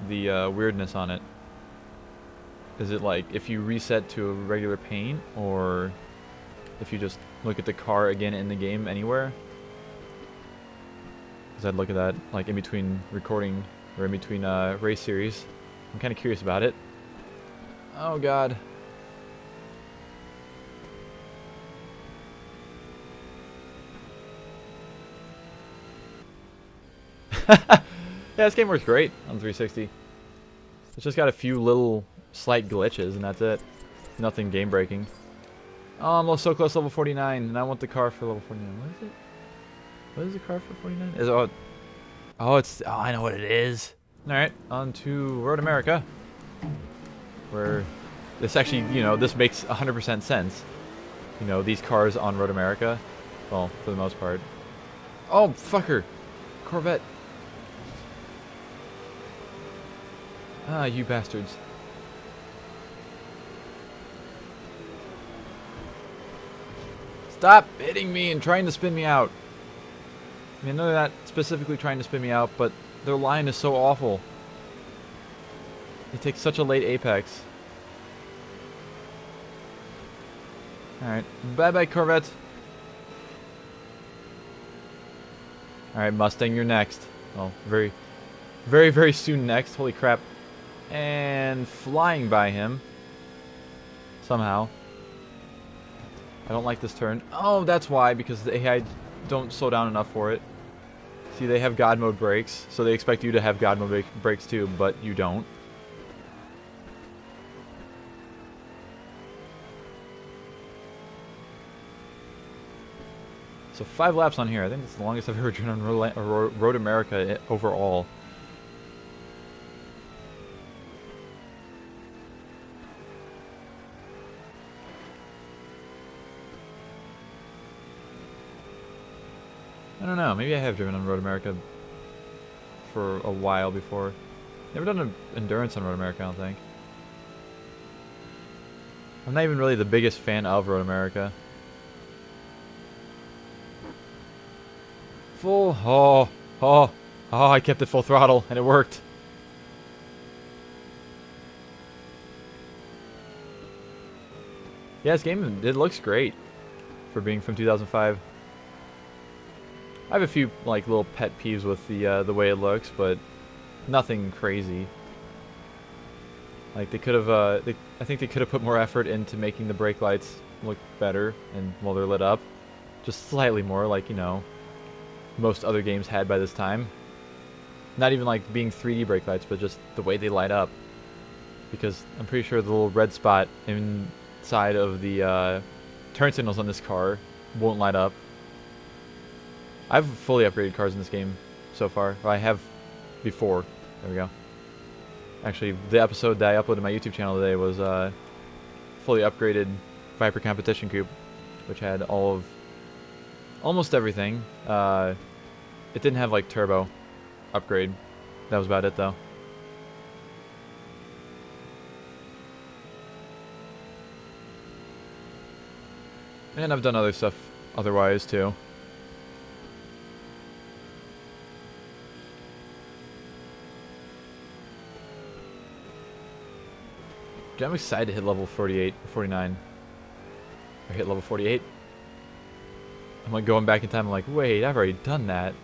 weirdness on it? Is it like if you reset to a regular paint, or if you just look at the car again in the game anywhere? Because I'd look at that like in between recording or in between race series. I'm kind of curious about it. Oh god. Yeah, this game works great on 360. It's just got a few little slight glitches, and that's it. Nothing game breaking. Oh, I'm so close to level 49, and I want the car for level 49. What is it? What is the car for 49? Is it, oh, I know what it is. All right, on to Road America, where this actually, you know, this makes 100% sense. You know, these cars on Road America, well, for the most part. Oh, fucker, Corvette. Ah, you bastards. Stop hitting me and trying to spin me out. I mean, I know they're not specifically trying to spin me out, but their line is so awful. They take such a late apex. Alright, bye-bye, Corvette. Alright, Mustang, you're next. Well, very, very, very soon next. Holy crap. And flying by him. Somehow. I don't like this turn. Oh, that's why, because the AI don't slow down enough for it. See, they have God mode brakes, so they expect you to have God mode brakes too, but you don't. So 5 laps on here. I think it's the longest I've ever driven on Road America overall. I don't know, maybe I have driven on Road America for a while before. Never done an endurance on Road America, I don't think. I'm not even really the biggest fan of Road America. I kept it full throttle and it worked. Yeah, this game, it looks great for being from 2005. I have a few like little pet peeves with the way it looks, but nothing crazy. Like they could have, I think they could have put more effort into making the brake lights look better, and while they're lit up, just slightly more, like, you know, most other games had by this time. Not even like being 3D brake lights, but just the way they light up. Because I'm pretty sure the little red spot inside of the turn signals on this car won't light up. I've fully upgraded cars in this game so far. Well, I have before. There we go. Actually, the episode that I uploaded to my YouTube channel today was fully upgraded Viper Competition Coupe, which had all of almost everything. It didn't have like turbo upgrade. That was about it though. And I've done other stuff otherwise too. I'm excited to hit level 48 or 49. Or hit level 48. I'm like going back in time, I'm like, wait, I've already done that.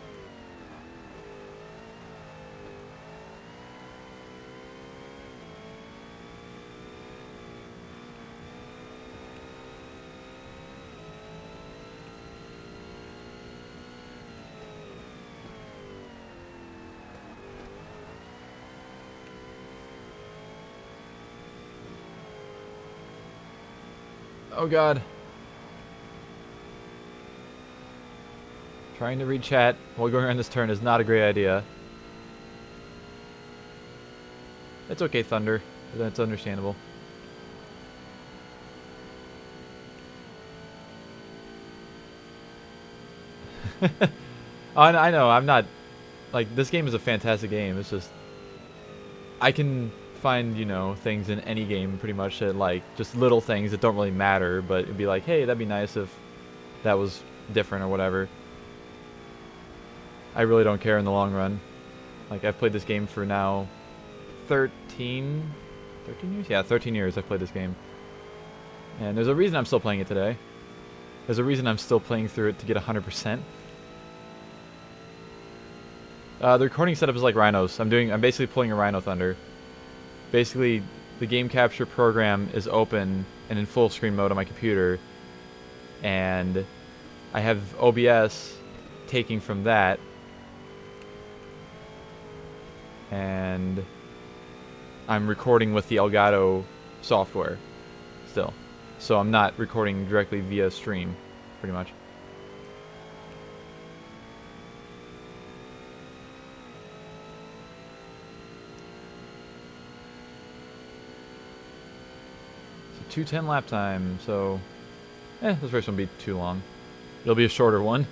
Oh god. Trying to read chat while going around this turn is not a great idea. It's okay, Thunder. That's understandable. I know, I'm not... Like, this game is a fantastic game. It's just... I can find, you know, things in any game pretty much that, like, just little things that don't really matter, but it'd be like, hey, that'd be nice if that was different or whatever. I really don't care in the long run. Like, I've played this game for now 13 years? Yeah, 13 years I've played this game. And there's a reason I'm still playing it today. There's a reason I'm still playing through it to get 100%. The recording setup is like Rhinos. I'm basically pulling a Rhino Thunder. Basically, the game capture program is open and in full screen mode on my computer. And I have OBS taking from that. And I'm recording with the Elgato software still. So I'm not recording directly via stream, pretty much. So 2:10 lap time, so this race won't be too long. It'll be a shorter one.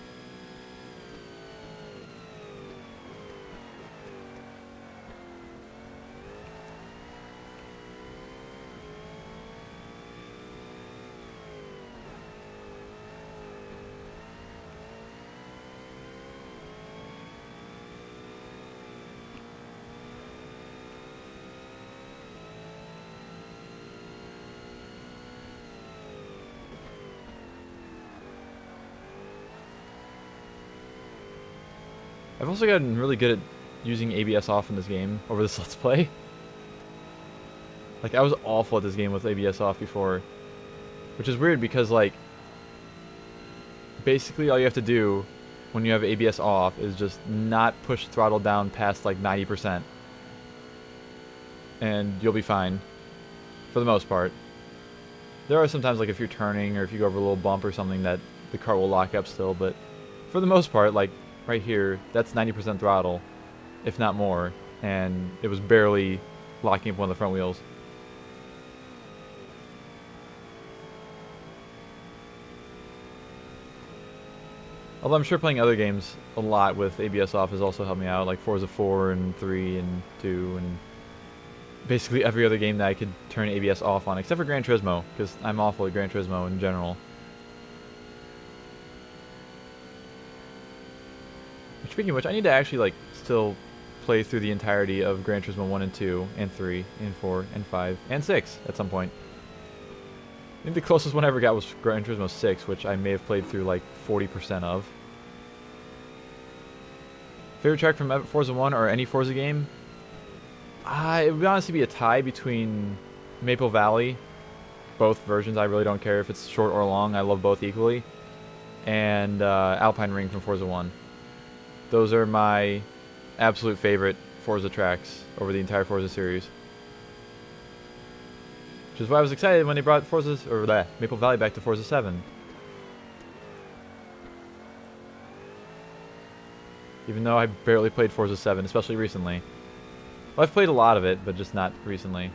I've also gotten really good at using ABS off in this game over this Let's Play. Like, I was awful at this game with ABS off before. Which is weird because, like, basically all you have to do when you have ABS off is just not push the throttle down past, like, 90%. And you'll be fine. For the most part. There are sometimes, like, if you're turning or if you go over a little bump or something that the car will lock up still, but for the most part, like, right here, that's 90% throttle, if not more, and it was barely locking up one of the front wheels. Although I'm sure playing other games a lot with ABS off has also helped me out, like Forza 4 and 3 and 2, and basically every other game that I could turn ABS off on, except for Gran Turismo, because I'm awful at Gran Turismo in general. Speaking of which, I need to actually, like, still play through the entirety of Gran Turismo 1 and 2, and 3, and 4, and 5, and 6 at some point. I think the closest one I ever got was Gran Turismo 6, which I may have played through, like, 40% of. Favorite track from Forza 1 or any Forza game? It would honestly be a tie between Maple Valley. Both versions, I really don't care if it's short or long. I love both equally. And Alpine Ring from Forza 1. Those are my absolute favorite Forza tracks over the entire Forza series. Which is why I was excited when they brought Maple Valley back to Forza 7. Even though I barely played Forza 7, especially recently. Well, I've played a lot of it, but just not recently.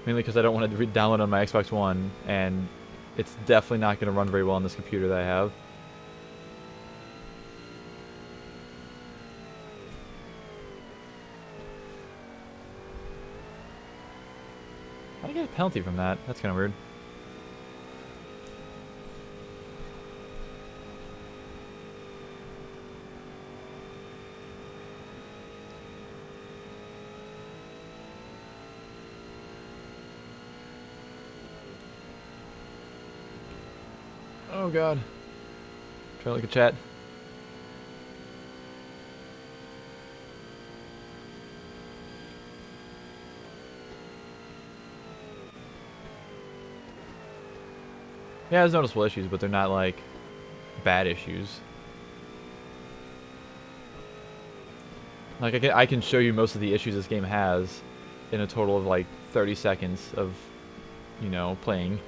Mainly because I don't want to download it on my Xbox One, and it's definitely not going to run very well on this computer that I have. How did I get a penalty from that? That's kind of weird. Oh god. Try to look at chat. Yeah, there's noticeable issues, but they're not, like, bad issues. Like, I can show you most of the issues this game has in a total of, like, 30 seconds of you know, playing.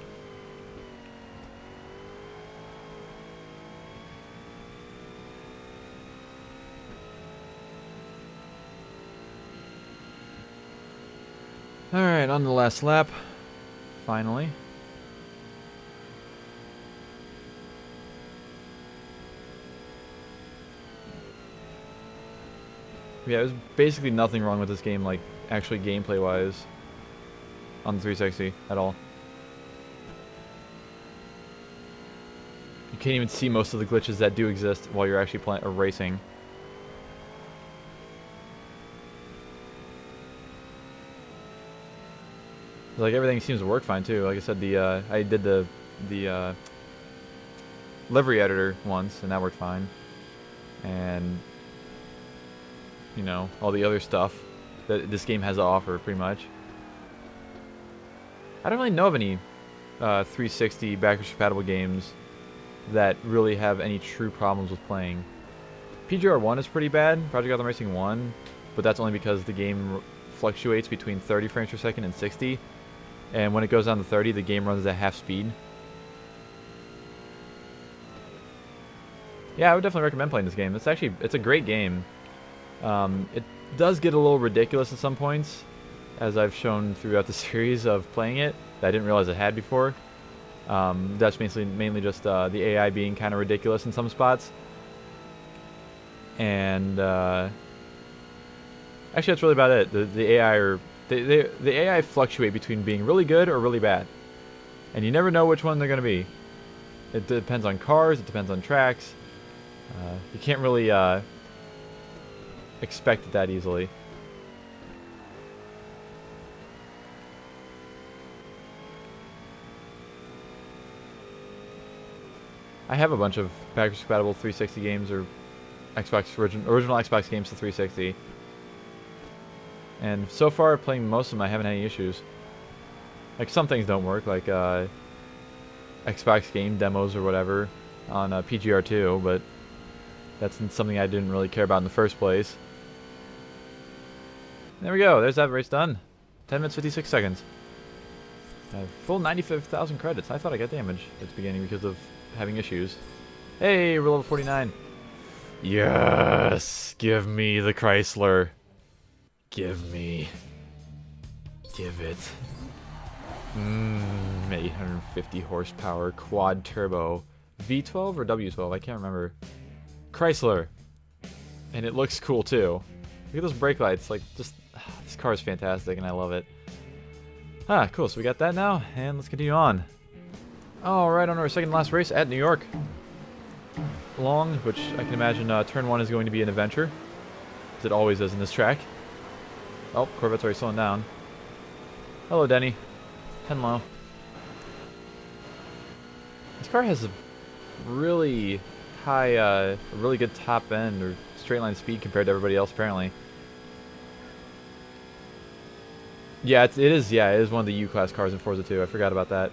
Alright, on to the last lap. Finally. Yeah, there's basically nothing wrong with this game, like, actually gameplay-wise, on the 360 at all. You can't even see most of the glitches that do exist while you're actually playing or racing. Like, everything seems to work fine too. Like I said, I did the livery editor once, and that worked fine. And you know, all the other stuff that this game has to offer, pretty much. I don't really know of any 360 backwards compatible games that really have any true problems with playing. PGR 1 is pretty bad, Project Gotham Racing 1, but that's only because the game fluctuates between 30 frames per second and 60. And when it goes down to 30, the game runs at half speed. Yeah, I would definitely recommend playing this game. It's a great game. It does get a little ridiculous at some points, as I've shown throughout the series of playing it, that I didn't realize it had before. That's mainly just the AI being kind of ridiculous in some spots. And actually, that's really about it. The AI fluctuate between being really good or really bad, and you never know which one they're going to be. It depends on cars. It depends on tracks. You can't really expect it that easily. I have a bunch of backwards compatible 360 games or original Xbox games to 360. And so far, playing most of them, I haven't had any issues. Like, some things don't work, like Xbox game demos or whatever on PGR2, but that's something I didn't really care about in the first place. There we go, there's that race done. 10 minutes, 56 seconds. Full 95,000 credits. I thought I got damage at the beginning because of having issues. Hey, we're level 49. Yes! Give me the Chrysler. Give it. 850 horsepower, quad turbo. V12 or W12? I can't remember. Chrysler. And it looks cool too. Look at those brake lights. Like, just, this car is fantastic and I love it. Ah, cool. So we got that now, and let's continue on. Alright, on our second last race at New York. Long, which I can imagine turn 1 is going to be an adventure, as it always is in this track. Oh, Corvette's already slowing down. Hello, Denny. 10 low. This car has a really high, really good top end or straight line speed compared to everybody else, apparently. Yeah, it is one of the U-Class cars in Forza 2. I forgot about that.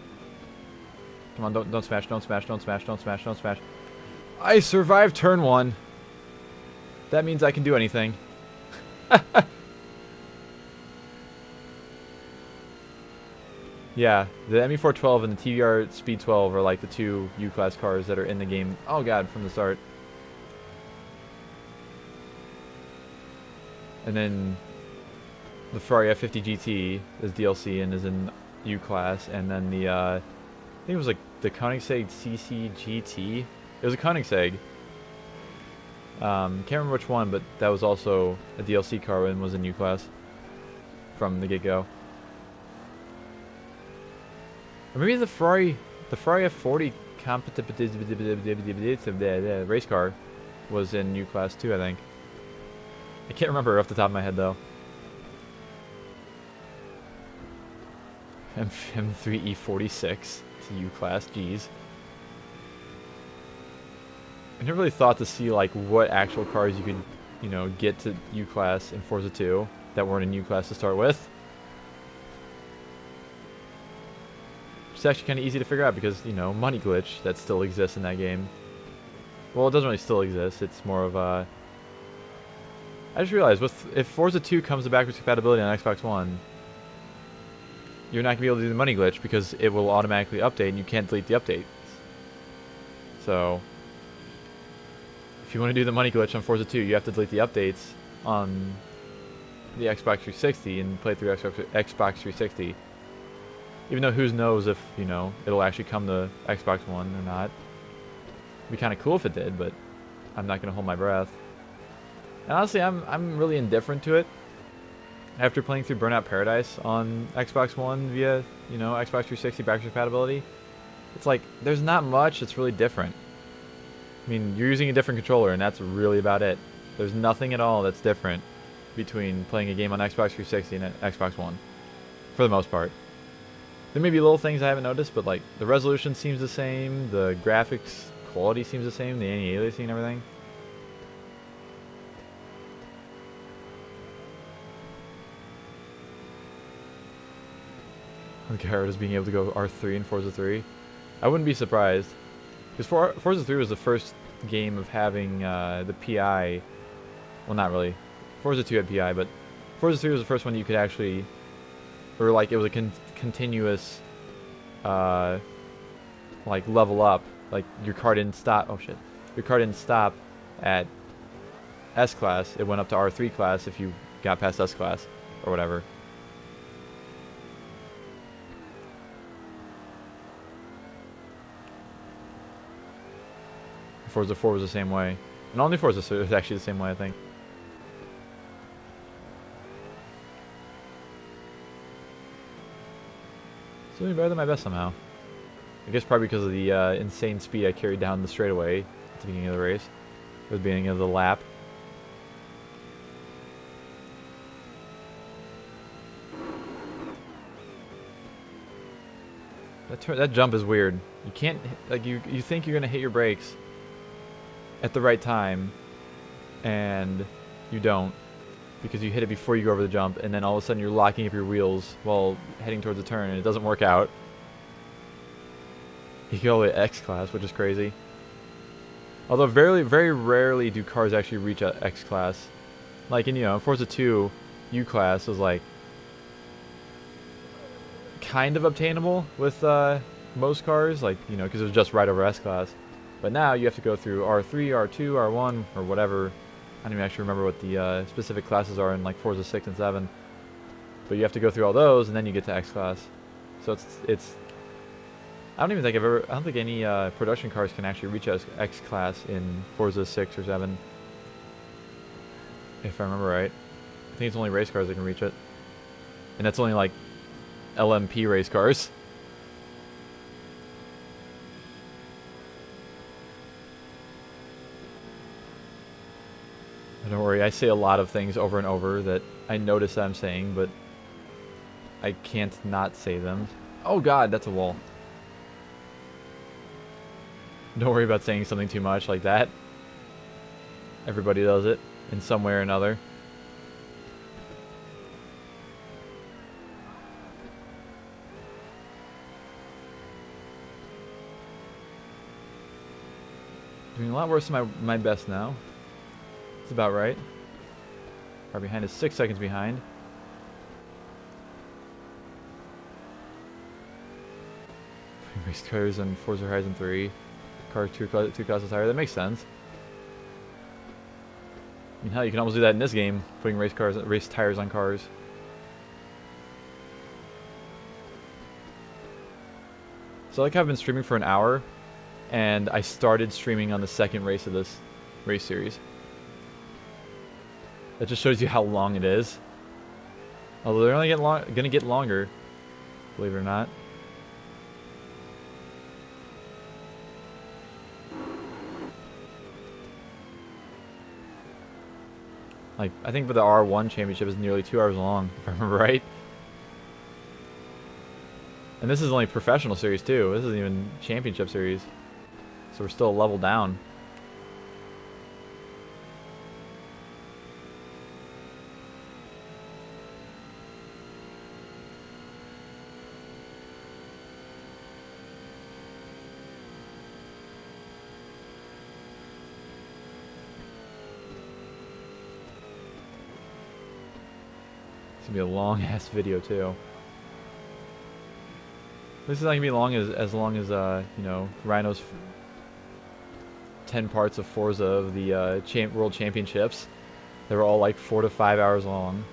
Come on, don't smash, don't smash, don't smash, don't smash, don't smash. I survived turn 1. That means I can do anything. Yeah, the ME412 and the TVR Speed 12 are like the two U-Class cars that are in the game. Oh god, from the start. And then the Ferrari F50 GT is DLC and is in U-Class, and then the I think it was like the Koenigsegg CC GT. It was a Koenigsegg. Can't remember which one, but that was also a DLC car and was in U-Class from the get-go. Or maybe the Ferrari F40 race car was in U-Class too, I think. I can't remember off the top of my head though. M3E46 to U-Class, jeez. I never really thought to see like what actual cars you could, you know, get to U-Class in Forza 2 that weren't in U-Class to start with. It's actually kind of easy to figure out because, you know, money glitch that still exists in that game. Well, it doesn't really still exist. It's more of a... I just realized if Forza 2 comes to backwards compatibility on Xbox One, you're not going to be able to do the money glitch because it will automatically update and you can't delete the updates. So, if you want to do the money glitch on Forza 2, you have to delete the updates on the Xbox 360 and play through Xbox 360. Even though who knows if, you know, it'll actually come to Xbox One or not. It'd be kind of cool if it did, but I'm not going to hold my breath. And honestly, I'm really indifferent to it. After playing through Burnout Paradise on Xbox One via, you know, Xbox 360 backwards compatibility, it's like, there's not much that's really different. I mean, you're using a different controller, and that's really about it. There's nothing at all that's different between playing a game on Xbox 360 and Xbox One, for the most part. There may be little things I haven't noticed, but like, the resolution seems the same, the graphics quality seems the same, the anti-aliasing and everything. Garrett is being able to go R3 in Forza 3. I wouldn't be surprised. Because Forza 3 was the first game of having the PI. Well, not really. Forza 2 had PI, but Forza 3 was the first one you could actually... Or like, it was a continuous... like, level up. Like, your car didn't stop... Oh, shit. Your car didn't stop at S-Class. It went up to R3 class if you got past S-Class. Or whatever. Forza 4 was the same way. And all new Forza was actually the same way, I think. It's doing better than my best somehow. I guess probably because of the insane speed I carried down the straightaway at the beginning of the race. At the beginning of the lap. That jump is weird. You can't... Like, you think you're going to hit your brakes at the right time, and you don't, because you hit it before you go over the jump, and then all of a sudden you're locking up your wheels while heading towards the turn, and it doesn't work out. You can go all the way to X class, which is crazy. Although very rarely do cars actually reach a X class. Like in, you know, Forza 2, U class was like kind of obtainable with most cars, like, you know, because it was just right over S class. But now you have to go through R3, R2, R1, or whatever. I don't even actually remember what the specific classes are in like Forza 6 and 7. But you have to go through all those, and then you get to X class. So it's. I don't even think I don't think any production cars can actually reach X class in Forza 6 or 7. If I remember right, I think it's only race cars that can reach it, and that's only like LMP race cars. Don't worry, I say a lot of things over and over that I notice that I'm saying, but I can't not say them. Oh god, that's a wall. Don't worry about saying something too much like that. Everybody does it in some way or another. Doing a lot worse than my best now. It's about right. Far behind is 6 seconds behind. Racecars and Forza Horizon 3. Cars two classes higher. That makes sense. I mean, hell, you can almost do that in this game, putting race tires on cars. So like I've been streaming for an hour, and I started streaming on the second race of this race series. That just shows you how long it is. Although they're only gonna get longer, believe it or not. Like, I think for the R1 championship is nearly 2 hours long, if I remember right. And this is only professional series too. This isn't even championship series. So we're still a level down. It's gonna be a long ass video too. This is not gonna be long as you know, Rhino's 10 parts of Forza of the World Championships. They were all like 4 to 5 hours long.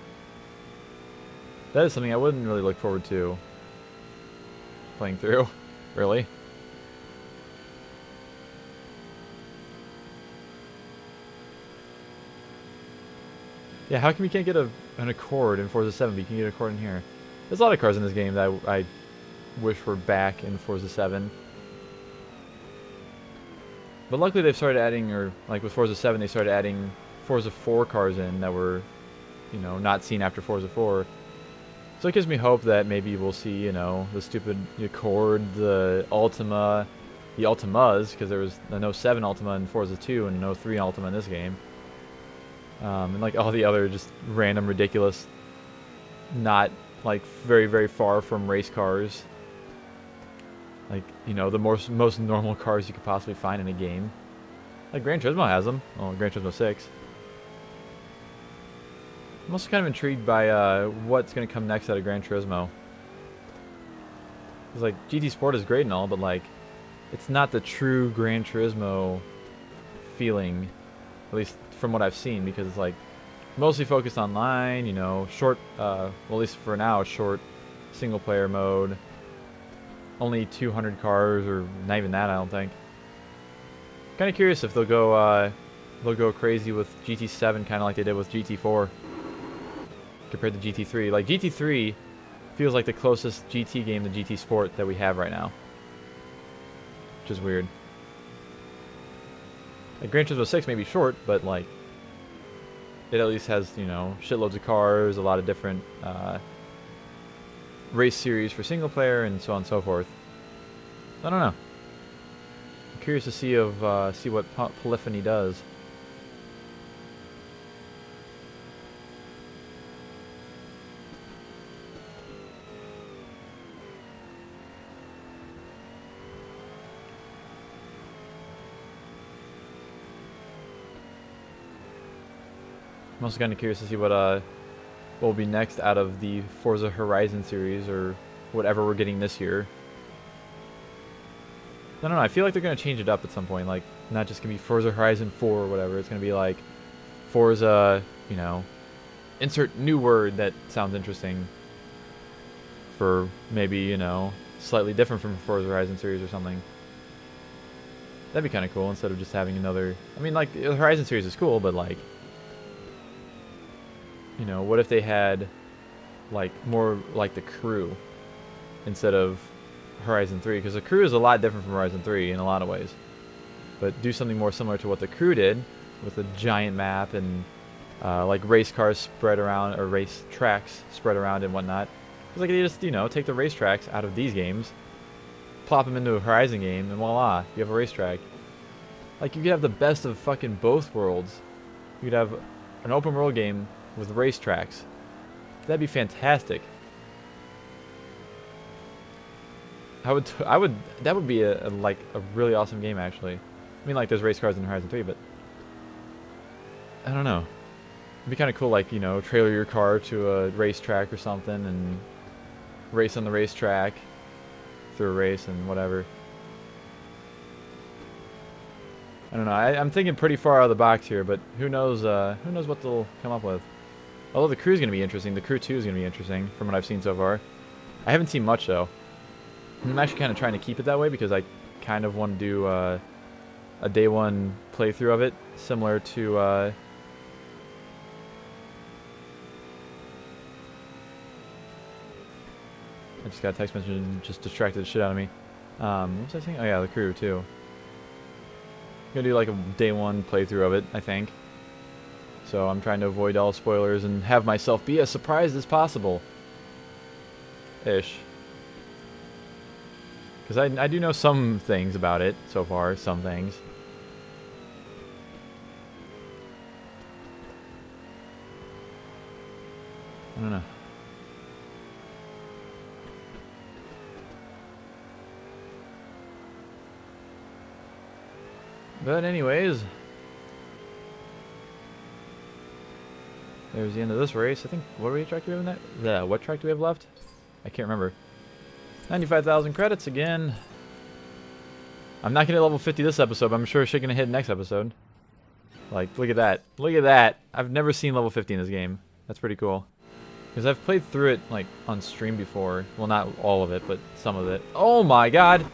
That is something I wouldn't really look forward to playing through, really. Yeah, how come you can't get an Accord in Forza 7, but you can get an Accord in here? There's a lot of cars in this game that I wish were back in Forza 7. But luckily they've started adding, or like with Forza 7, they started adding Forza 4 cars in that were, you know, not seen after Forza 4. So it gives me hope that maybe we'll see, you know, the stupid Accord, the Ultima, the Ultimas, because there was an 07 Ultima in Forza 2 and an 03 Ultima in this game. And like all the other just random, ridiculous, not like very, very far from race cars. Like, you know, the most normal cars you could possibly find in a game. Like Gran Turismo has them. Oh, Gran Turismo 6. I'm also kind of intrigued by what's going to come next out of Gran Turismo. Because, like, GT Sport is great and all, but, like, it's not the true Gran Turismo feeling, at least from what I've seen, because it's, like, mostly focused online, you know, short, well, at least for now, short single-player mode. Only 200 cars, or not even that, I don't think. Kind of curious if they'll go crazy with GT7, kind of like they did with GT4. Compared to GT3. Like, GT3 feels like the closest GT game to GT Sport that we have right now. Which is weird. Like, Gran Turismo 6 may be short, but, like, it at least has, you know, shitloads of cars, a lot of different race series for single player, and so on and so forth. I don't know. I'm curious to see what Polyphony does. I'm also kind of curious to see what will be next out of the Forza Horizon series, or whatever we're getting this year. I don't know, I feel like they're going to change it up at some point, like, not just going to be Forza Horizon 4 or whatever, it's going to be like Forza, you know, insert new word that sounds interesting for maybe, you know, slightly different from Forza Horizon series or something. That'd be kind of cool, instead of just having another, I mean, like, the Horizon series is cool, but, like, you know, what if they had, like, more like the Crew instead of Horizon 3? Because the Crew is a lot different from Horizon 3 in a lot of ways. But do something more similar to what the Crew did, with a giant map and, like, race cars spread around, or race tracks spread around and whatnot. Because, like, they just, you know, take the race tracks out of these games, plop them into a Horizon game, and voila, you have a racetrack. Like, you could have the best of fucking both worlds. You could have an open world game with racetracks. That'd be fantastic. That would be like a really awesome game, actually. I mean, like, there's race cars in Horizon 3, but I don't know. It'd be kind of cool, like, you know, trailer your car to a racetrack or something and race on the racetrack through a race and whatever. I don't know. I'm thinking pretty far out of the box here, but who knows what they'll come up with. Although the Crew's going to be interesting. The Crew 2 is going to be interesting from what I've seen so far. I haven't seen much, though. I'm actually kind of trying to keep it that way because I kind of want to do a day one playthrough of it, similar to I just got a text message and just distracted the shit out of me. What was I saying? Oh yeah, the Crew too. I'm gonna do like a day one playthrough of it, I think. So I'm trying to avoid all spoilers and have myself be as surprised as possible. Ish. Because I do know some things about it so far, some things. I don't know. But anyways, there's the end of this race. I think, what track do we have in that? What track do we have left? I can't remember. 95,000 credits again. I'm not going to hit level 50 this episode, but I'm sure she's going to hit next episode. Like, look at that. Look at that. I've never seen level 50 in this game. That's pretty cool. Because I've played through it, like, on stream before. Well, not all of it, but some of it. Oh my god!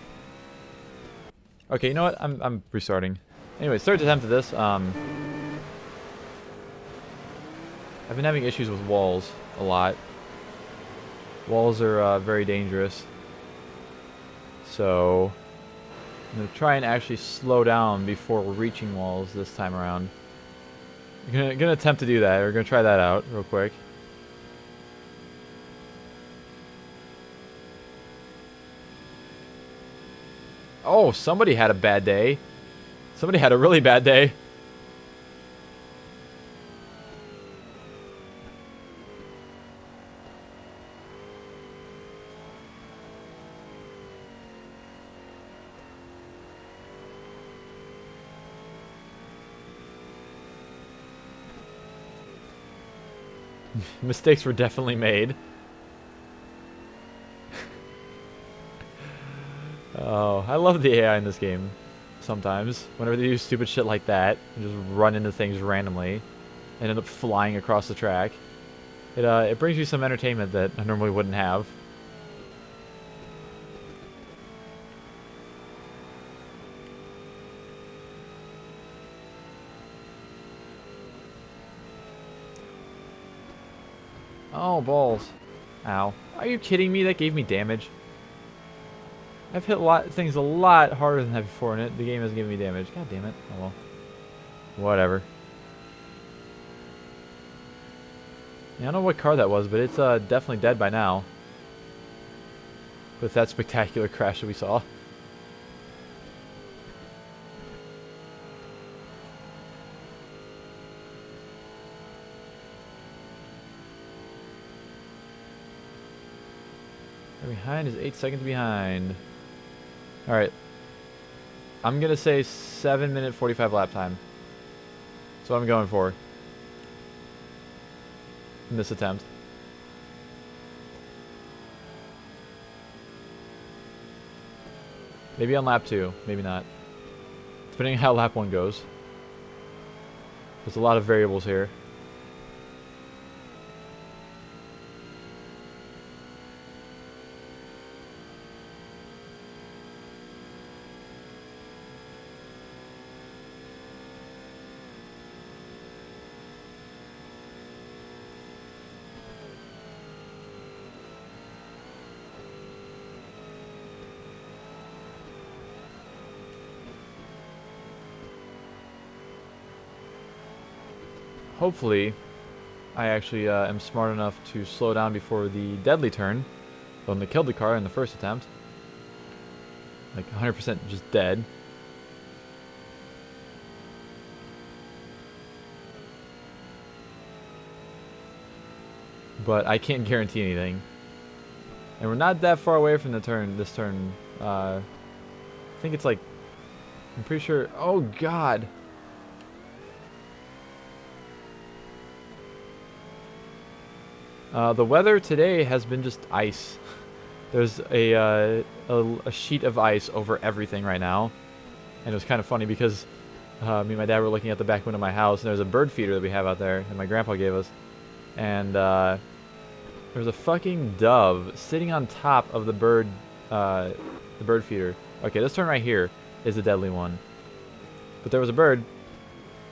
Okay, you know what? I'm restarting. Anyways, third attempt at this. I've been having issues with walls a lot. Walls are very dangerous. So I'm going to try and actually slow down before we're reaching walls this time around. I'm going to attempt to do that. We're going to try that out real quick. Oh, somebody had a bad day. Somebody had a really bad day. Mistakes were definitely made. Oh, I love the AI in this game. Sometimes, whenever they do stupid shit like that, and just run into things randomly, and end up flying across the track, it brings you some entertainment that I normally wouldn't have. Oh, balls. Ow. Are you kidding me? That gave me damage. I've hit things a lot harder than that before, and the game hasn't given me damage. God damn it. Oh well. Whatever. Yeah, I don't know what car that was, but it's definitely dead by now. With that spectacular crash that we saw. Behind is 8 seconds behind. Alright. I'm going to say 7-minute 45 lap time. That's what I'm going for. In this attempt. Maybe on lap 2. Maybe not. Depending on how lap 1 goes. There's a lot of variables here. Hopefully, I actually am smart enough to slow down before the deadly turn. The one that killed the car in the first attempt. Like 100% just dead. But I can't guarantee anything. And we're not that far away from the turn, this turn. I think it's like, I'm pretty sure, oh god. The weather today has been just ice. There's a sheet of ice over everything right now. And it was kind of funny because me and my dad were looking at the back window of my house, and there's a bird feeder that we have out there that my grandpa gave us. And there's a fucking dove sitting on top of the bird feeder. Okay, this turn right here is the deadly one. But there was a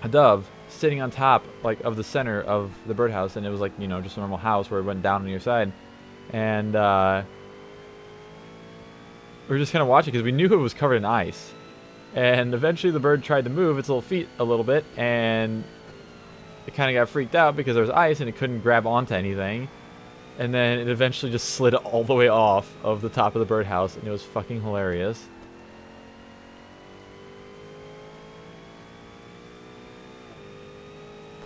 dove, sitting on top like of the center of the birdhouse, and it was like, you know, just a normal house where it went down on your side. And we were just kind of watching because we knew it was covered in ice. And eventually the bird tried to move its little feet a little bit, and it kind of got freaked out because there was ice and it couldn't grab onto anything. And then it eventually just slid all the way off of the top of the birdhouse, and it was fucking hilarious.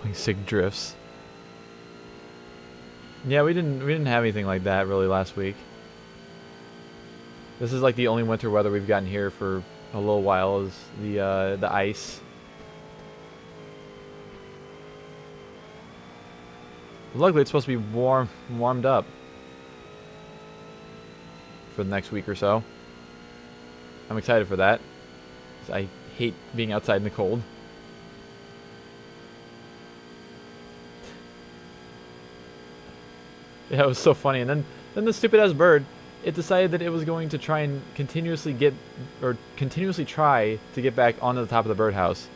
Playing sick drifts. Yeah, we didn't have anything like that really last week. This is like the only winter weather we've gotten here for a little while, is the ice. Luckily, it's supposed to be warmed up for the next week or so. I'm excited for that. I hate being outside in the cold. Yeah, it was so funny. And then the stupid ass bird, it decided that it was going to try and continuously try to get back onto the top of the birdhouse,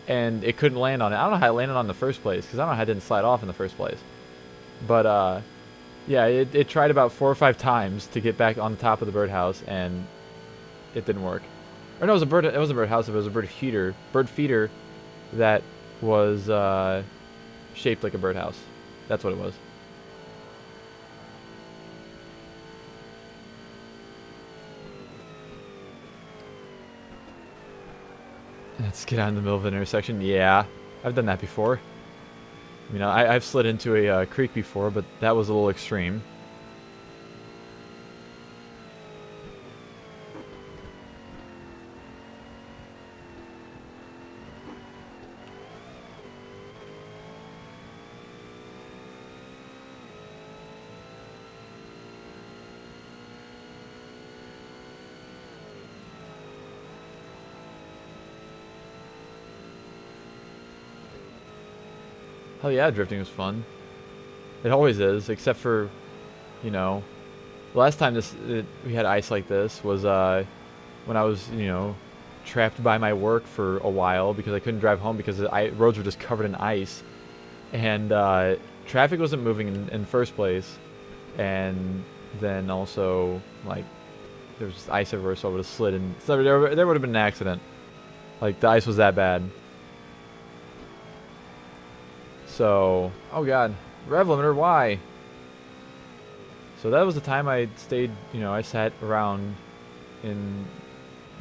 and it couldn't land on it. I don't know how it landed on in the first place, because I don't know how it didn't slide off in the first place. But yeah, it tried about 4 or 5 times to get back on the top of the birdhouse, and it didn't work. Or no, it was a bird. It wasn't a birdhouse. It was a bird feeder that was shaped like a birdhouse. That's what it was. Let's get out in the middle of an intersection. Yeah, I've done that before. You know, I've slid into a creek before, but that was a little extreme. Hell yeah, drifting was fun. It always is, except for, you know, the last time we had ice like this was when I was, you know, trapped by my work for a while because I couldn't drive home because the roads were just covered in ice, and traffic wasn't moving in first place, and then also like there was just ice everywhere, so I would have slid, and so there would have been an accident. Like the ice was that bad. So, oh god, rev limiter, why? So that was the time I stayed, you know, I sat around in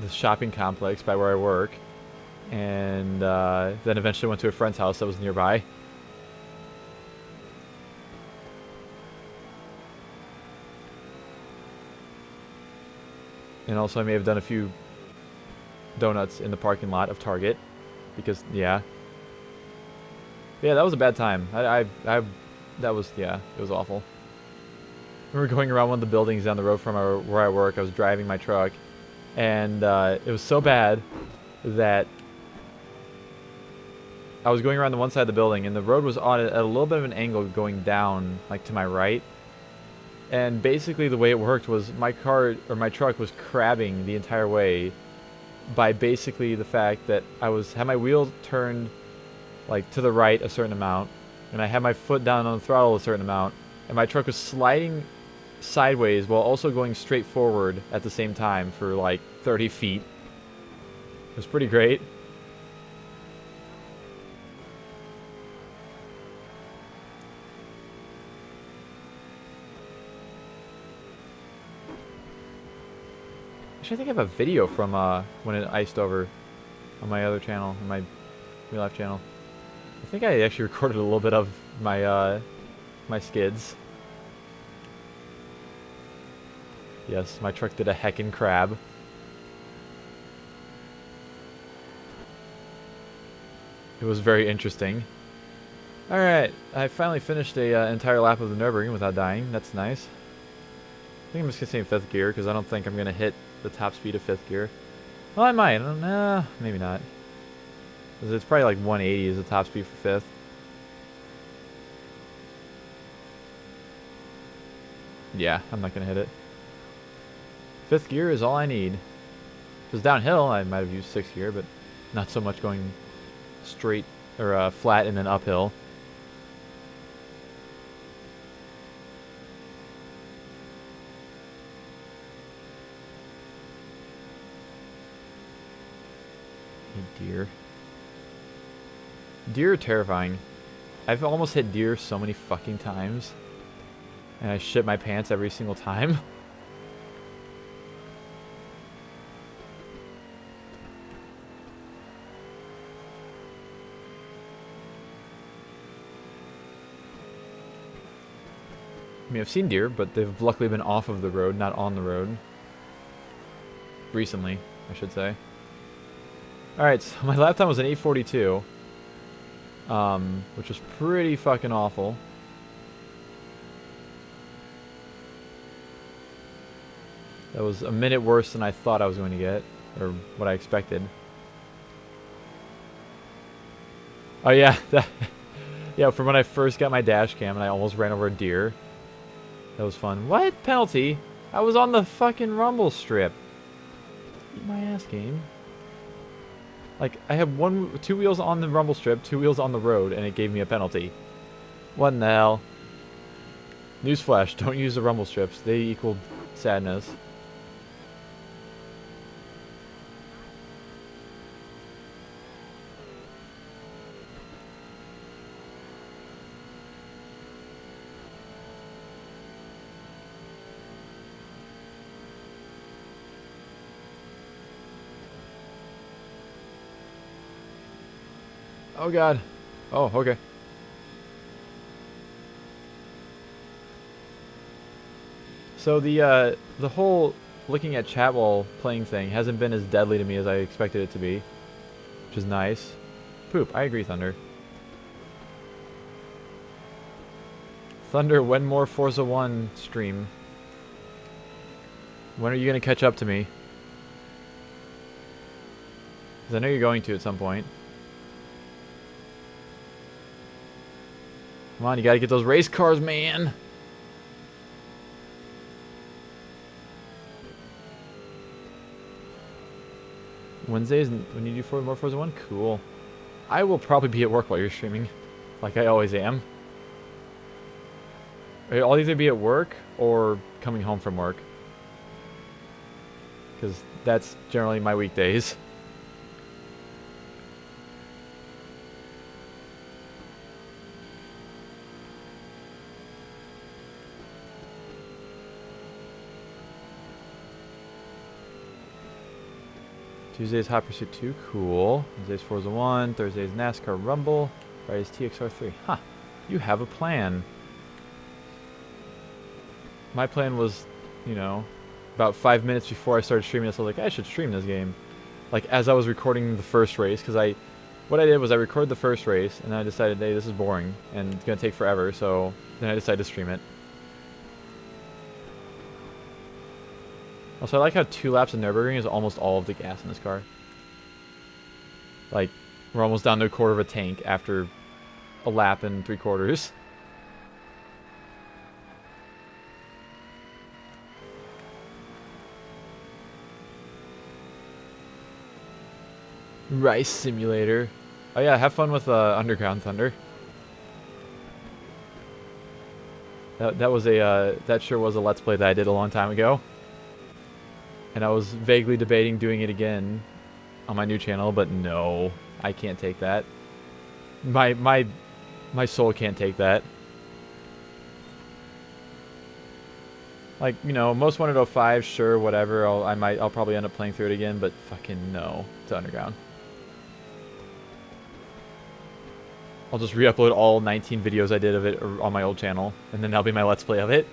the shopping complex by where I work, and then eventually went to a friend's house that was nearby. And also I may have done a few donuts in the parking lot of Target, because, yeah. Yeah, that was a bad time. That was, yeah, it was awful. We were going around one of the buildings down the road from where I work. I was driving my truck, and it was so bad that I was going around the one side of the building, and the road was on at a little bit of an angle going down, like to my right. And basically the way it worked was my truck was crabbing the entire way by basically the fact that I had my wheel turned like to the right a certain amount, and I had my foot down on the throttle a certain amount, and my truck was sliding sideways while also going straight forward at the same time for like 30 feet. It was pretty great. Actually, I think I have a video from when it iced over on my other channel, on my real life channel. I think I actually recorded a little bit of my my skids. Yes, my truck did a heckin' crab. It was very interesting. Alright, I finally finished a entire lap of the Nürburgring without dying. That's nice. I think I'm just going to stay in 5th gear, because I don't think I'm going to hit the top speed of 5th gear. Well, I might. I don't know. Maybe not. It's probably like 180 is the top speed for 5th. Yeah, I'm not going to hit it. 5th gear is all I need. If it was downhill, I might have used 6th gear, but not so much going straight or flat and then uphill. Hey, deer. Deer are terrifying. I've almost hit deer so many fucking times, and I shit my pants every single time. I mean, I've seen deer, but they've luckily been off of the road, not on the road. Recently, I should say. Alright, so my lap time was an 8:42. Which was pretty fucking awful. That was a minute worse than I thought I was going to get, or what I expected. Oh yeah, yeah, from when I first got my dash cam and I almost ran over a deer. That was fun. What? Penalty? I was on the fucking rumble strip. Eat my ass, game. Like, I had 2 wheels on the rumble strip, 2 wheels on the road, and it gave me a penalty. What in the hell? Newsflash, don't use the rumble strips. They equal sadness. Oh god. Oh, okay. So the whole looking at chat while playing thing hasn't been as deadly to me as I expected it to be, which is nice. Poop, I agree, Thunder. Thunder, when more Forza 1 stream? When are you going to catch up to me? Because I know you're going to at some point. Come on, you gotta get those race cars, man! Wednesdays, when you do more Forza 1? Cool. I will probably be at work while you're streaming. Like I always am. I'll either be at work or coming home from work. Because that's generally my weekdays. Tuesday's Hot Pursuit 2, cool. Wednesday's Forza 1, Thursday's NASCAR Rumble, Friday's TXR 3. Huh, you have a plan. My plan was, you know, about 5 minutes before I started streaming this, I was like, I should stream this game. Like, as I was recording the first race, because what I did was I recorded the first race, and then I decided, hey, this is boring, and it's going to take forever, so then I decided to stream it. Also, I like how 2 laps of Nürburgring is almost all of the gas in this car. Like, we're almost down to a quarter of a tank after a lap and 3/4. Rice Simulator. Oh yeah, have fun with Underground Thunder. That sure was a Let's Play that I did a long time ago. And I was vaguely debating doing it again on my new channel, but no, I can't take that. My soul can't take that. Like, you know, most 105, sure, whatever. I'll probably end up playing through it again, but fucking no to Underground. I'll just re-upload all 19 videos I did of it on my old channel, and then that'll be my Let's Play of it.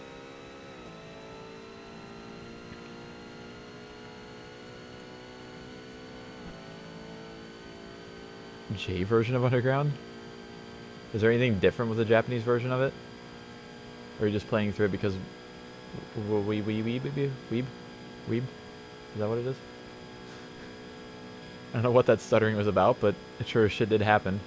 J version of Underground? Is there anything different with the Japanese version of it? Or are you just playing through it because weeb? Is that what it is? I don't know what that stuttering was about, but it sure as shit did happen.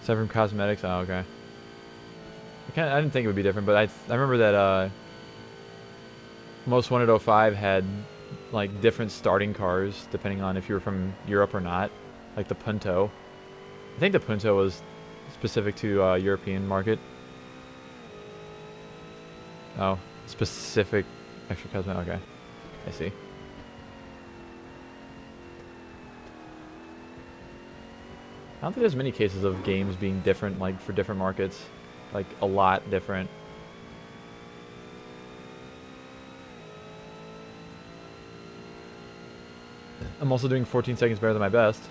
Aside from cosmetics, oh okay. I didn't think it would be different, but I remember that most 105 had like different starting cars depending on if you were from Europe or not, like the Punto. I think the Punto was specific to European market. Oh, specific extra cosmetic. Okay, I see. I don't think there's many cases of games being different, like, for different markets. Like, a lot different. I'm also doing 14 seconds better than my best.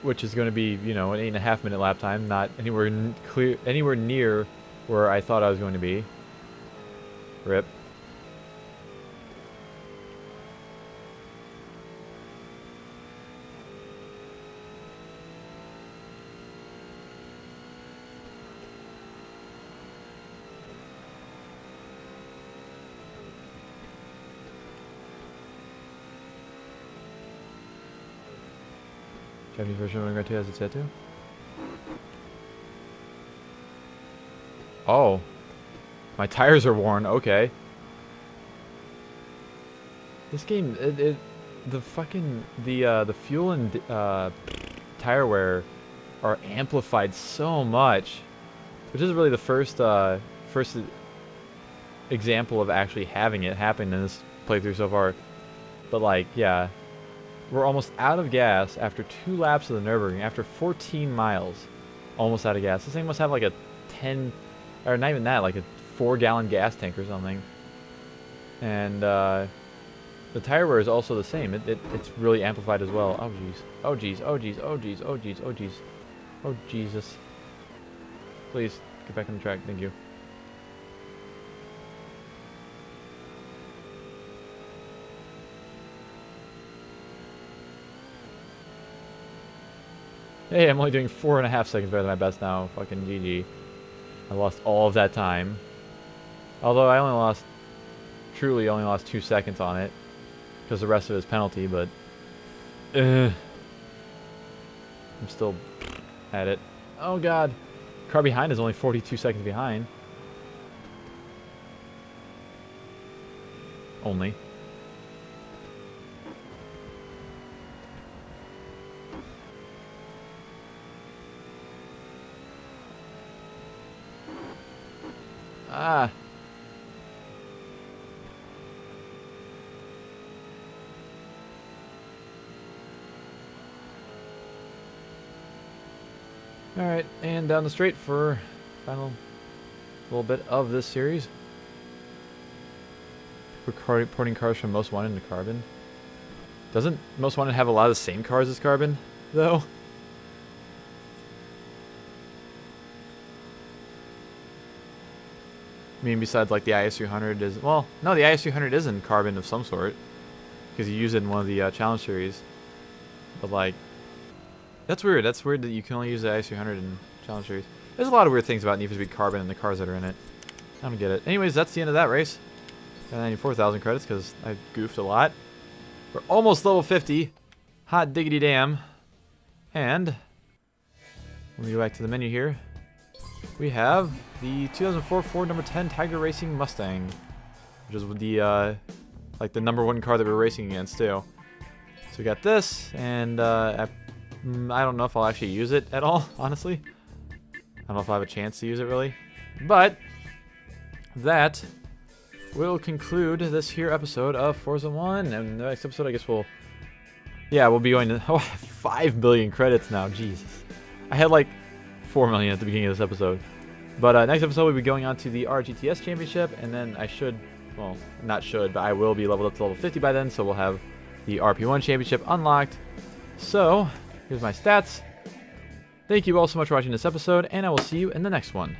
Which is going to be, you know, an 8.5 minute lap time. Not anywhere near where I thought I was going to be. RIP. Japanese version of Grand 2 has its tattoo? Oh. My tires are worn, okay. This game, the fuel and tire wear are amplified so much, which is really the first example of actually having it happen in this playthrough so far. But like, yeah, we're almost out of gas after 2 laps of the Nürburgring, after 14 miles, almost out of gas. This thing must have like a 10, or not even that, like a 4-gallon gas tank or something. And the tire wear is also the same. It's really amplified as well. Oh jeez. Oh jeez. Oh jeez. Oh jeez. Oh jeez. Oh jeez. Oh Jesus. Please get back on the track. Thank you. Hey, I'm only doing 4.5 seconds better than my best now. Fucking GG. I lost all of that time. Although I truly only lost 2 seconds on it. Because the rest of it is penalty, but... I'm still at it. Oh god. Car behind is only 42 seconds behind. Only. Ah. Alright, and down the straight for final little bit of this series. We're porting cars from Most Wanted into Carbon. Doesn't Most Wanted have a lot of the same cars as Carbon, though? I mean, besides like the IS300 is... Well, no, the IS300 is in Carbon of some sort. Because you use it in one of the Challenge Series. But like... That's weird. That's weird that you can only use the IS300 in Challenge Series. There's a lot of weird things about Need for Speed Carbon and the cars that are in it. I don't get it. Anyways, that's the end of that race. Got 94,000 credits because I goofed a lot. We're almost level 50. Hot diggity damn. And when we go back to the menu here, we have the 2004 Ford number 10 Tiger Racing Mustang, which is the like the #1 car that we're racing against too. So we got this, and I don't know if I'll actually use it at all, honestly. I don't know if I have a chance to use it really. But that will conclude this here episode of Forza 1. And the next episode, I guess we'll be going to 5 billion credits now. Jesus. I had like 4 million at the beginning of this episode. But next episode, we'll be going on to the RGTS Championship. And then I should, well, not should, but I will be leveled up to level 50 by then. So we'll have the RP1 Championship unlocked. So here's my stats. Thank you all so much for watching this episode, and I will see you in the next one.